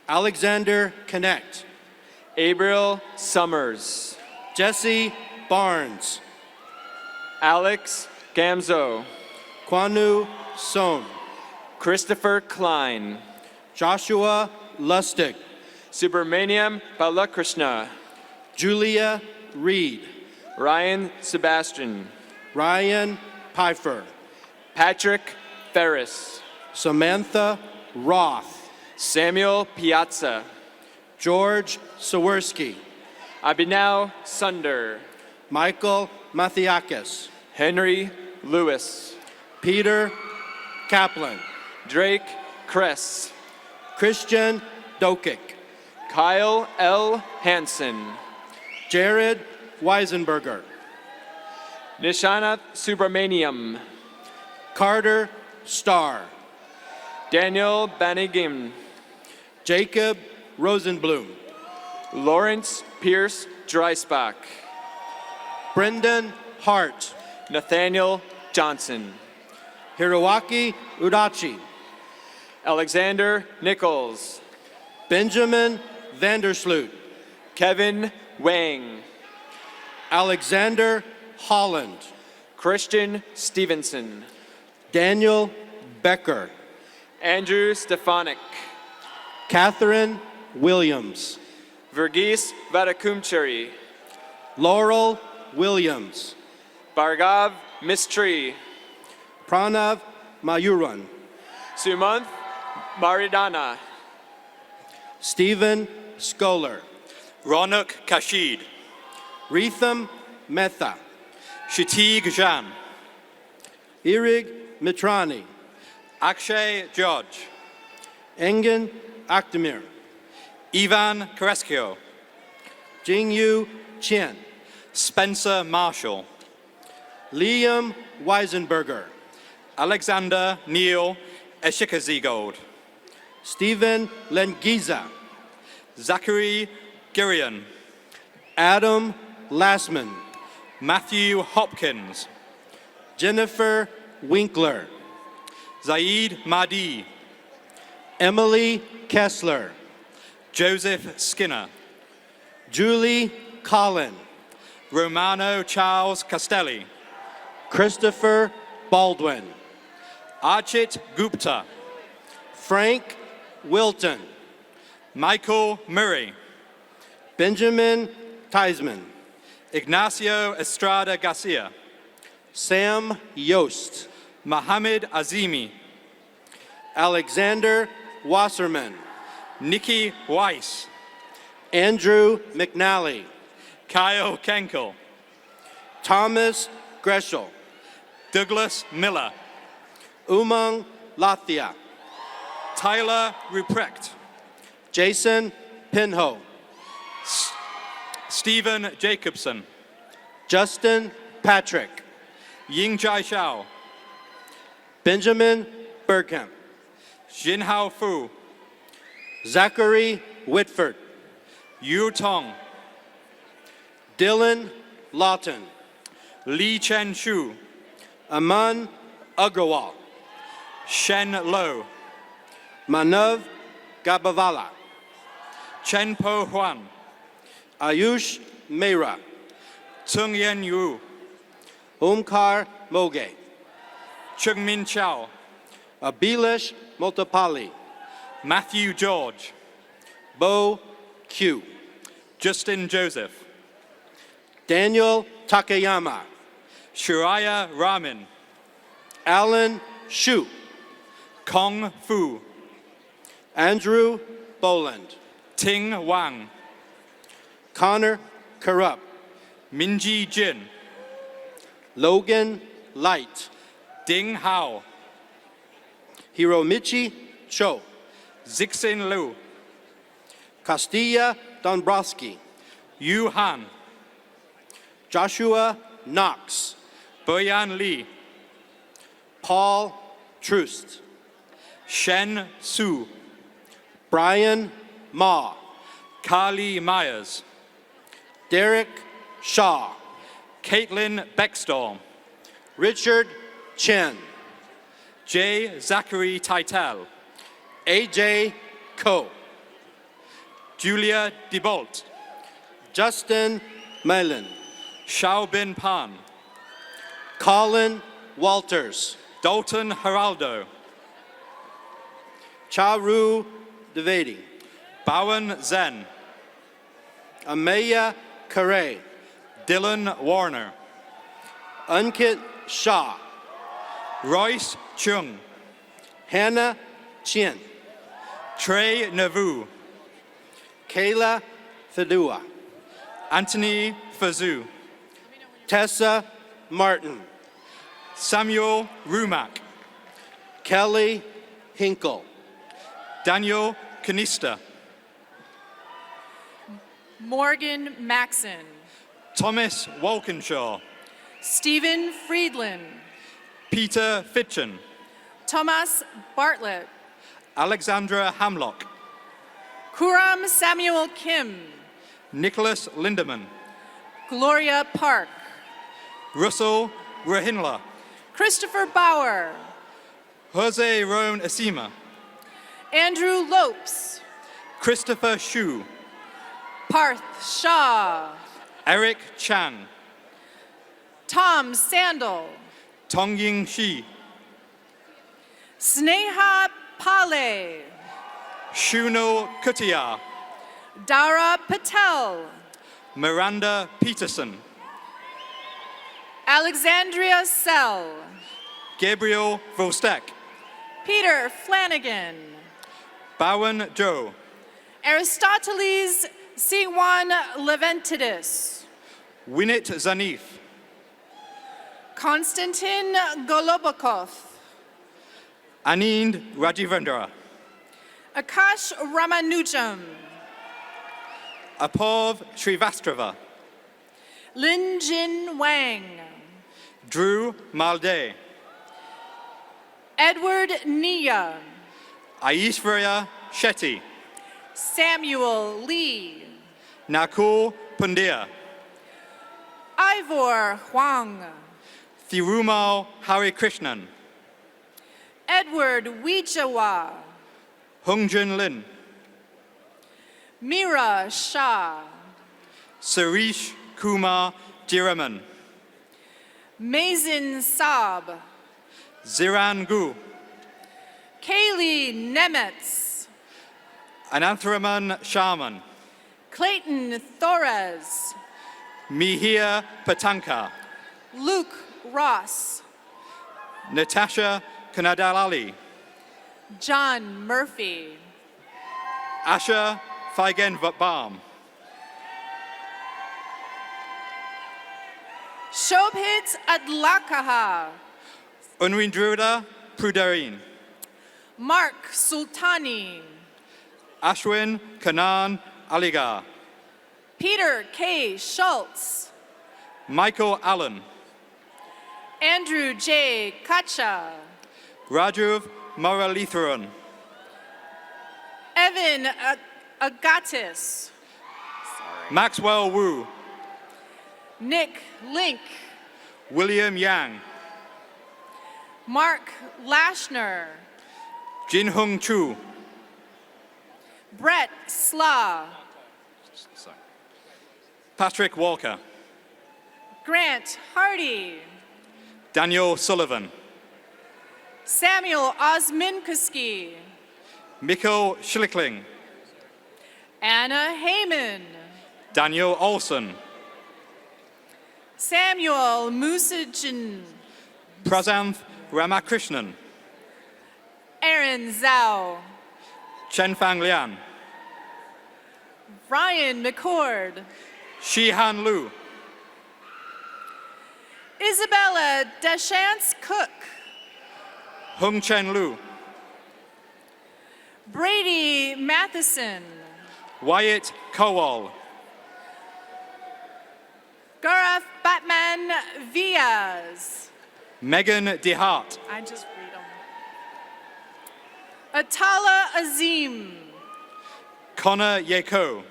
Alexander Connect. Abriel Summers. Jesse Barnes. Alex Gamzo. Kwanu Son. Christopher Klein. Joshua Lustig. Subramaniam Balakrishna. Julia Reed. Ryan Sebastian. Ryan Pfeiffer. Patrick Ferris. Samantha Roth. Samuel Piazza. George Sawerski. Abhinav Sunder. Michael Mathiakis. Henry Lewis. Peter Kaplan. Drake Kress. Christian Dokic. Kyle L. Hansen. Jared Weisenberger. Nishanath Subramaniam. Carter Starr. Daniel Banigim. Jacob Rosenblum. Lawrence Pierce Dreisbach. Brendan Hart. Nathaniel Johnson. Hiroaki Udachi. Alexander Nichols. Benjamin Vandersloot. Kevin Wang. Alexander Holland. Christian Stevenson. Daniel Becker. Andrew Stefanik. Catherine Williams. Verghese Vadakumchari. Laurel Williams. Bhargav Mistry. Pranav Mayuran. Sumanth Maridana. Stephen Scholar. Ronak Kashid. Ritham Mehta. Shatig Jan. Irig Mitrani. Akshay George. Engin Akdemir. Ivan Kareskio. Jingyu Chen. Spencer Marshall. Liam Weisenberger. Alexander Neil Eshikazigold. Stephen Lengiza. Zachary Girion. Adam Lassman. Matthew Hopkins. Jennifer Winkler. Zaid Mahdi. Emily Kessler. Joseph Skinner. Julie Collin. Romano Charles Castelli. Christopher Baldwin. Archit Gupta. Frank Wilton. Michael Murray. Benjamin Theismann. Ignacio Estrada Garcia. Sam Yost. Mohammed Azimi. Alexander Wasserman. Nikki Weiss. Andrew McNally. Kyle Kenkel. Thomas Greshel. Douglas Miller. Umang Lathia. Tyler Ruprecht. Jason Pinho. Stephen Jacobson. Justin Patrick. Yingjai Shao. Benjamin Bergkamp. Jinhao Fu. Zachary Whitford. Yu Tong. Dylan Lawton. Li Chen Shu. Aman Agrawal. Shen Lo. Manav Gabavala. Chen Po Huan. Ayush Mehra. Tung Yen Yu. Omkar Moge. Chung Min Chao. Abilesh Motapali. Matthew George. Bo Q. Justin Joseph. Daniel Takayama. Shuraya Ramin. Alan Shu. Kong Fu. Andrew Boland. Ting Wang. Connor Corrupt. Minji Jin. Logan Light. Ding Hao. Hiromichi Cho. Zixin Liu. Castilla Dombrowski. Yu Han. Joshua Knox. Boyan Li. Paul Troost. Shen Su. Brian Ma. Carly Myers. Derek Shaw. Caitlin Beckstorm. Richard Chen. J. Zachary Titel. AJ Ko. Julia DeBolt. Justin Malin. Xiaobin Pan. Colin Walters. Dalton Geraldo. Charu Devedi. Bowen Zen. Ameya Kare. Dylan Warner. Ankit Shah. Royce Chung. Hannah Chin. Trey Navu. Kayla Fedua. Anthony Fazou. Tessa Martin. Samuel Rumack. Kelly Hinkle. Daniel Canista. Morgan Maxon. Thomas Walkinshaw. Stephen Friedland. Peter Fitchen. Thomas Bartlett. Alexandra Hamlock. Kuram Samuel Kim. Nicholas Lindeman. Gloria Park. Russell Rahinla, Christopher Bauer, Jose Roan Asima, Andrew Lopes, Christopher Shu, Parth Shah, Eric Chan, Tom Sandel, Tongying Shi, Sneha Pale, Shunal Kutia, Dara Patel, Miranda Peterson, Alexandria Sell, Gabriel Vostek, Peter Flanagan, Bowen Joe, Aristoteles Siwan Leventidis, Winit Zanif, Konstantin Golobakov, Anand Rajivendra, Akash Ramanujam, Apov Srivastrava, Lin Jin Wang, Drew Malde, Edward Nia, Aishwarya Shetty, Samuel Lee, Nakul Pundia, Ivor Huang, Thirumal Harikrishnan, Edward Wijawa, Hungjun Lin, Mira Shah, Sarish Kumar Jiraman, Mazin Saab, Ziran Gu, Kaylee Nemetz, Anantharaman Sharman, Clayton Thorez, Mihir Patanka, Luke Ross, Natasha Kanadalali, John Murphy, Asha Feigen Balm, Shobhit Adlakaha, Unwindruda Prudarin, Mark Sultani, Ashwin Kanan Aligar, Peter K. Schultz, Michael Allen, Andrew J. Kacha, Rajuv Moralitharan, Evan Agatis, Maxwell Wu, Nick Link, William Yang, Mark Lashner, Jinhung Chu, Brett Sla, Patrick Walker, Grant Hardy, Daniel Sullivan, Samuel Osminkuski, Mikko Schlickling, Anna Heyman, Daniel Olson, Samuel Musajin, Prasanth Ramakrishnan, Aaron Zhao, Chen Fang Lian, Ryan McCord, Shihan Lu, Isabella Deschamps Cook, Hung Chen Lu, Brady Matheson, Wyatt Kowal, Gareth Batman Viaz. Megan DeHart, I just read them. Atala Azim, Connor Yeko,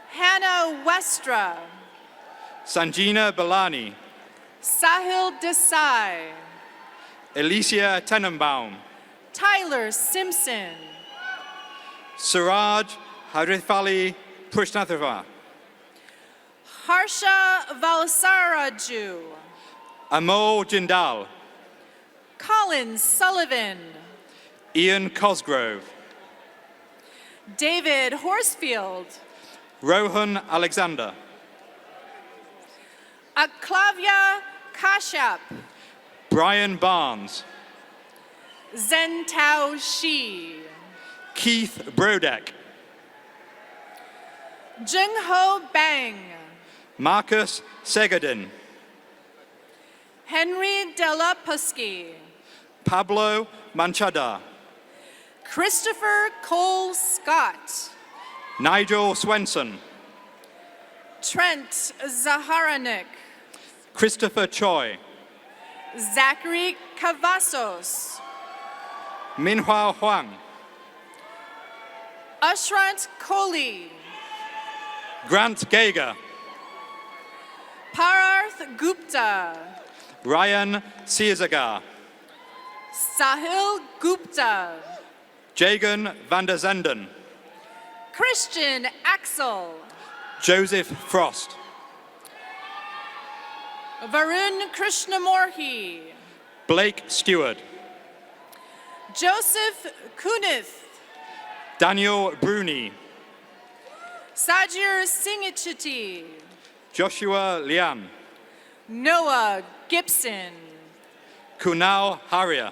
Hannah Westra, Sanjina Balani, Sahil Desai, Alicia Tenenbaum, Tyler Simpson, Suraj Hadrithali Prishnathava, Harsha Valsaraju, Amol Jindal, Colin Sullivan, Ian Cosgrove, David Horsfield, Rohan Alexander, Aklavya Kashyap, Brian Barnes, Zentao Shi, Keith Brodek, Jungho Bang, Marcus Segadin, Henry Delapusky, Pablo Manchada, Christopher Cole Scott, Nigel Swenson, Trent Zaharanik, Christopher Choi, Zachary Cavazos, Minhua Huang, Ashrant Kohli, Grant Geiger, Pararth Gupta. Ryan Sierzagar, Sahil Gupta. Jagan van der Zenden, Christian Axel. Joseph Frost, Varun Krishnamurthy. Blake Stewart, Joseph Kunith. Daniel Bruni, Sajir Singichiti. Joshua Lian, Noah Gibson. Kunal Haria,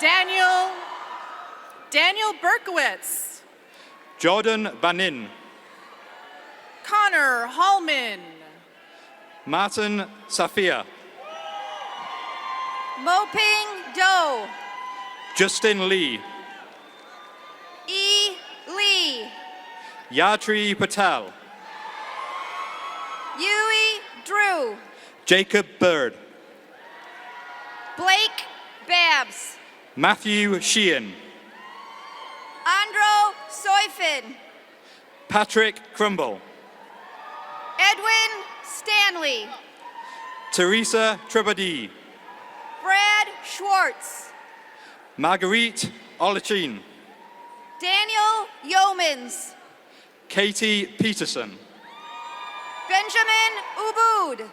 Daniel Berkowitz. Jordan Banin, Connor Hallman. Martin Safia, Moping Do. Justin Lee, E. Lee. Yatri Patel, Yui Drew. Jacob Bird, Blake Babs. Matthew Sheehan, Andro Soifin. Patrick Crumble, Edwin Stanley. Teresa Trebadi, Brad Schwartz. Marguerite Olachin, Daniel Yeomans. Katie Peterson, Benjamin Ubud.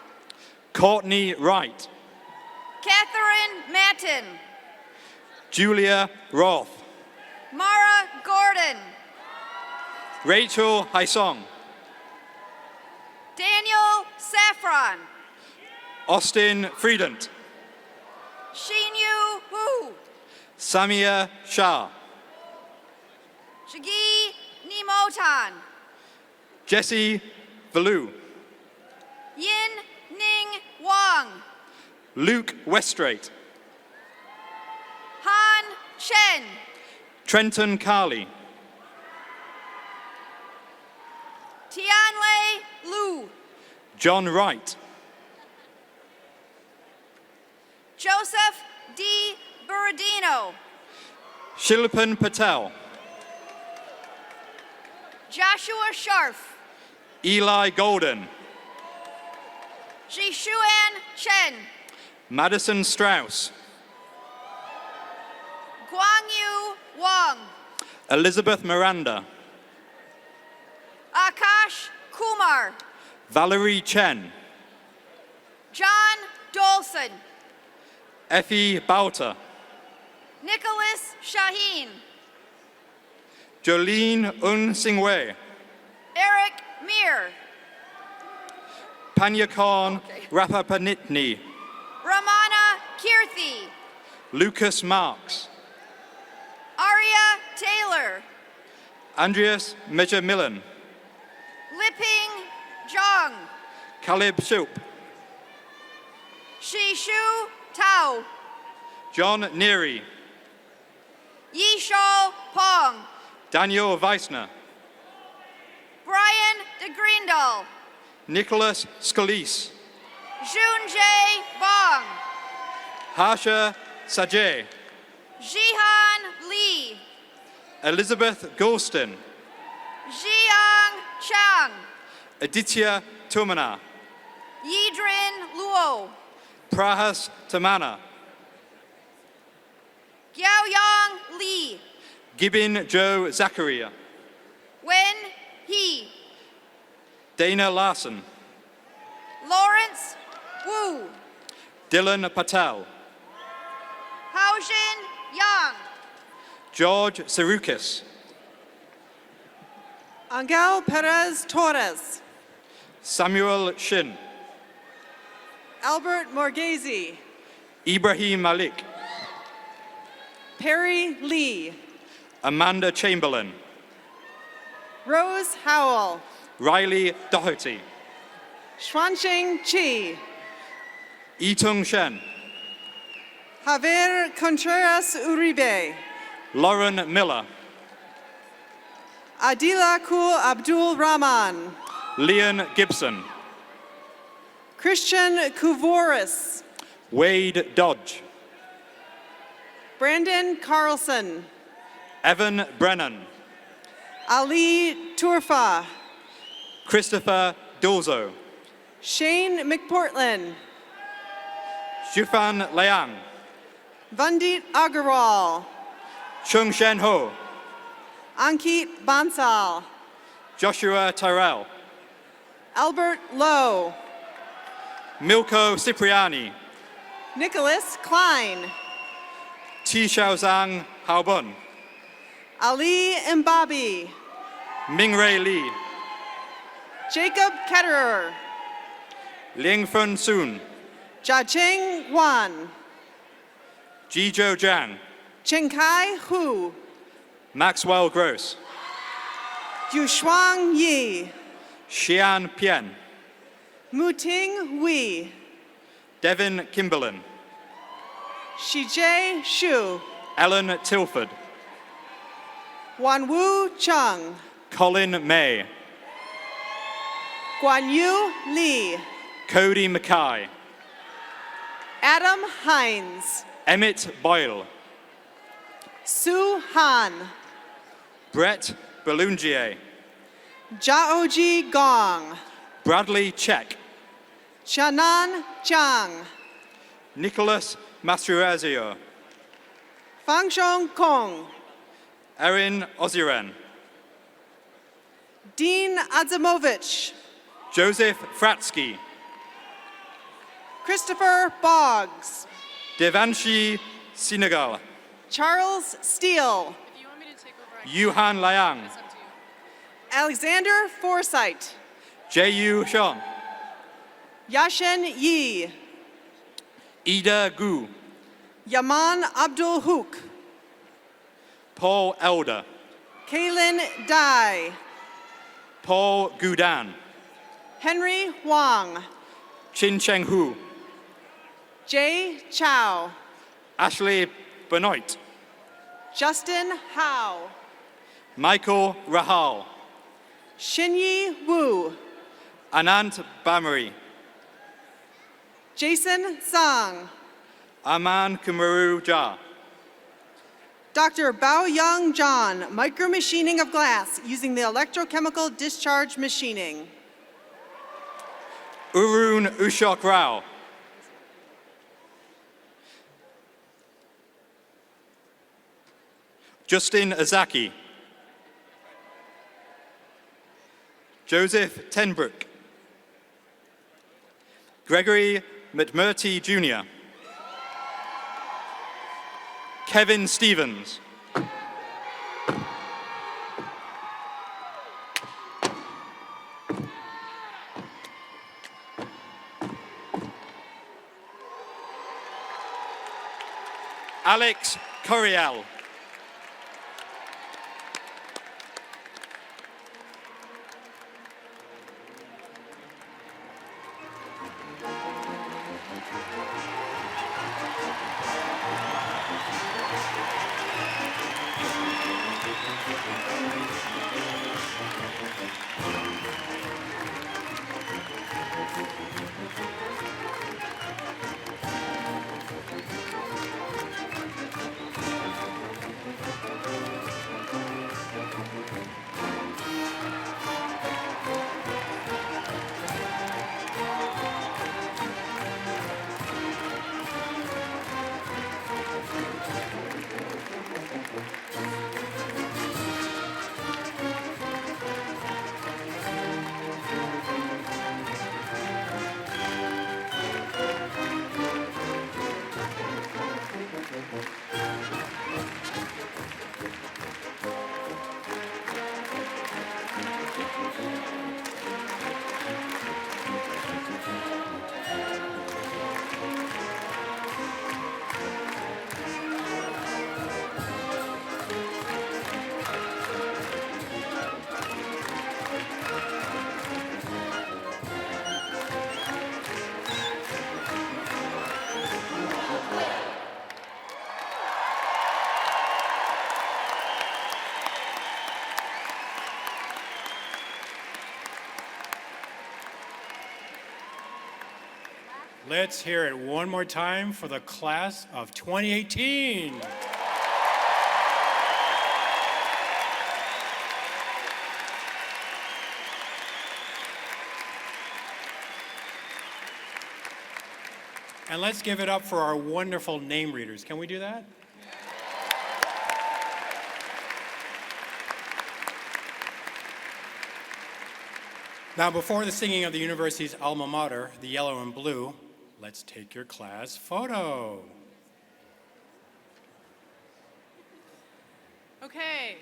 Courtney Wright, Catherine Matten. Julia Roth, Mara Gordon. Rachel Haisong, Daniel Saffron. Austin Friedent, Shinyu Hu. Samia Shah, Shagi Nimotan. Jesse Valu, Yin Ning Wang. Luke Westrate, Han Chen. Trenton Carley, Tianlei Lu. John Wright, Joseph D. Buradino. Shilpan Patel, Joshua Sharf. Eli Golden, Jishuan Chen. Madison Strauss, Guangyu Wang. Elizabeth Miranda, Akash Kumar. Valerie Chen, John Dolson. Effie Bauta, Nicholas Shaheen. Jolene Un Singwei, Eric Mir. Panyakorn Rapapanitni, Ramana Kirthi. Lucas Marks, Arya Taylor. Andreas Mejamillan, Liping Zhang. Caleb Shoup, Shishu Tao. John Neary, Yishao Pong. Daniel Weissner, Brian de Greendal. Nicholas Scalise, Junjie Bong. Harsha Sajay, Jihan Lee. Elizabeth Golston, Jiang Chang. Aditya Tumana, Yidrin Luo. Prahas Tamana, Xiaoyang Li. Gibbon Joe Zachariah, Wen He. Dana Larson, Lawrence Wu. Dylan Patel, Haojin Yang. George Sarukis, Angel Perez Torres. Samuel Shin, Albert Morghese. Ibrahim Malik, Perry Lee. Amanda Chamberlain, Rose Howell. Riley Doherty, Xuanqing Chi. Yitung Shen, Javier Contreras Uribe. Lauren Miller, Adila Kul Abdul Rahman. Leon Gibson, Christian Kuvoris. Wade Dodge, Brandon Carlson. Evan Brennan, Ali Turfa. Christopher Dolzo, Shane McPortland. Shufan Liang, Vandit Agarwal. Chung Shen Ho, Ankit Bansal. Joshua Tyrell, Albert Lowe. Milko Cipriani, Nicholas Klein. Ti Xiaozhang Haobun, Ali Mbabi. Mingray Li, Jacob Ketterer. Ling Fun Soon, Jiaqing Wan. Jizhou Zhang, Chenkai Hu. Maxwell Gross, Yushuang Yi. Xian Pian, Muting Wei. Devin Kimberlin, Shijie Shu. Ellen Tilford, Wanwu Chung. Colin May, Guanyu Li. Cody Mackay, Adam Hines. Emmett Boyle, Su Han. Brett Belungier, Jiaoji Gong. Bradley Check, Chanan Zhang. Nicholas Masurazio, Fangshong Kong. Erin Oziren, Dean Azamovich. Joseph Fratsky, Christopher Boggs. Devanshi Senegal, Charles Steele. Yuhan Liang, Alexander Forsythe. Jayu Sean, Yashen Yi. Ida Gu, Yaman Abdul Hook. Paul Elder, Kaylin Dai. Paul Gudan, Henry Wang. Chin Cheng Hu, Jay Chow. Ashley Benoit, Justin Howe. Michael Rahal, Shinyi Wu. Anant Bamari, Jason Sang. Aman Kumaru Ja, Dr. Bao Young John, micromachining of glass using the electrochemical discharge machining. Urun Ushok Rao, Justin Azaki, Joseph Tenbrook, Gregory McMurty Jr., Kevin Stevens, Alex Coriel, Let's hear it one more time for the class of 2018. And let's give it up for our wonderful name readers. Can we do that? Now, before the singing of the university's alma mater, the yellow and blue, let's take your class photo. Okay,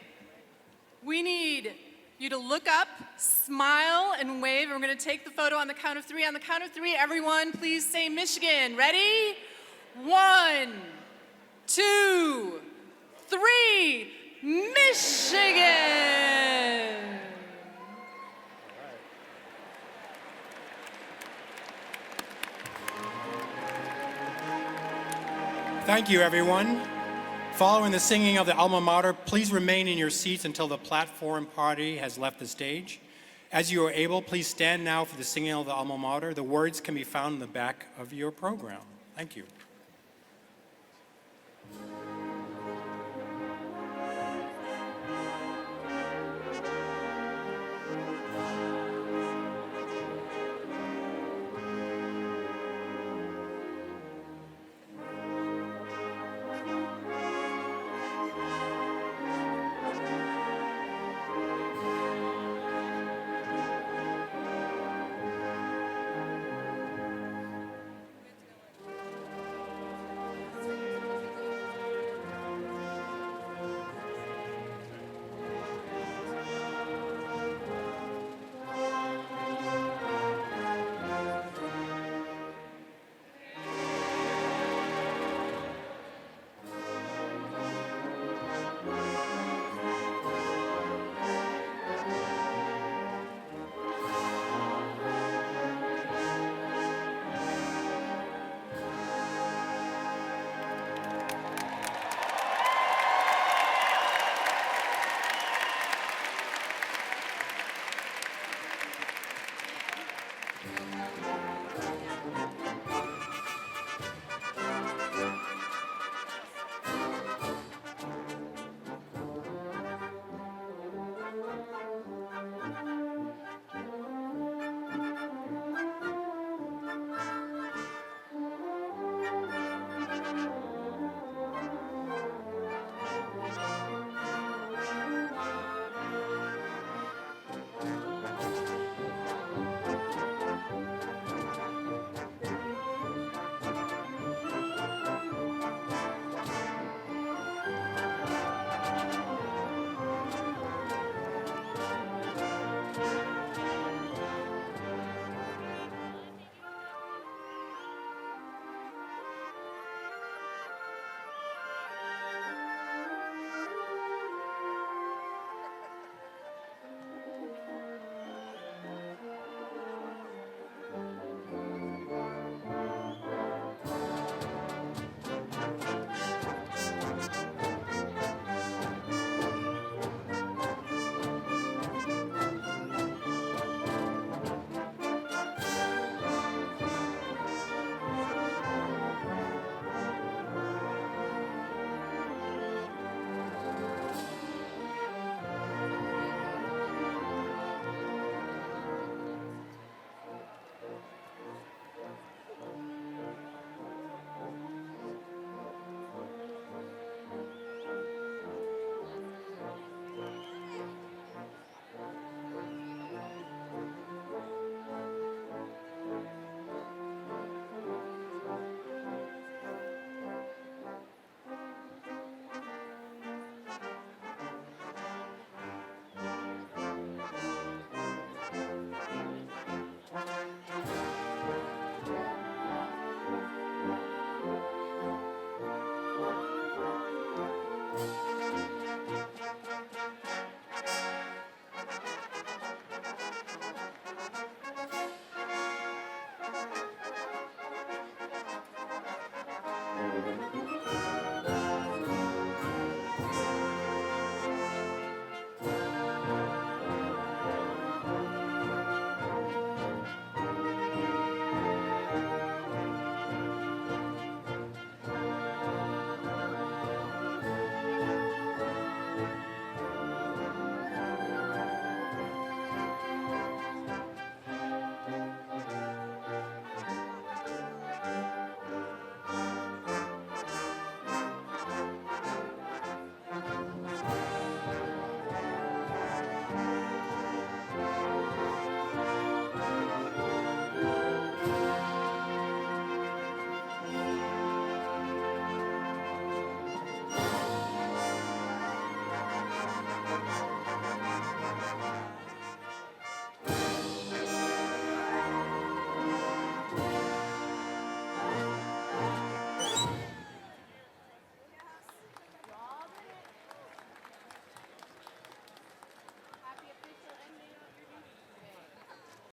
we need you to look up, smile, and wave. We're going to take the photo on the count of three. On the count of three, everyone, please say Michigan. Ready? 1, 2, 3. Michigan! Thank you, everyone. Following the singing of the alma mater, please remain in your seats until the platform party has left the stage. As you are able, please stand now for the singing of the alma mater. The words can be found in the back of your program. Thank you.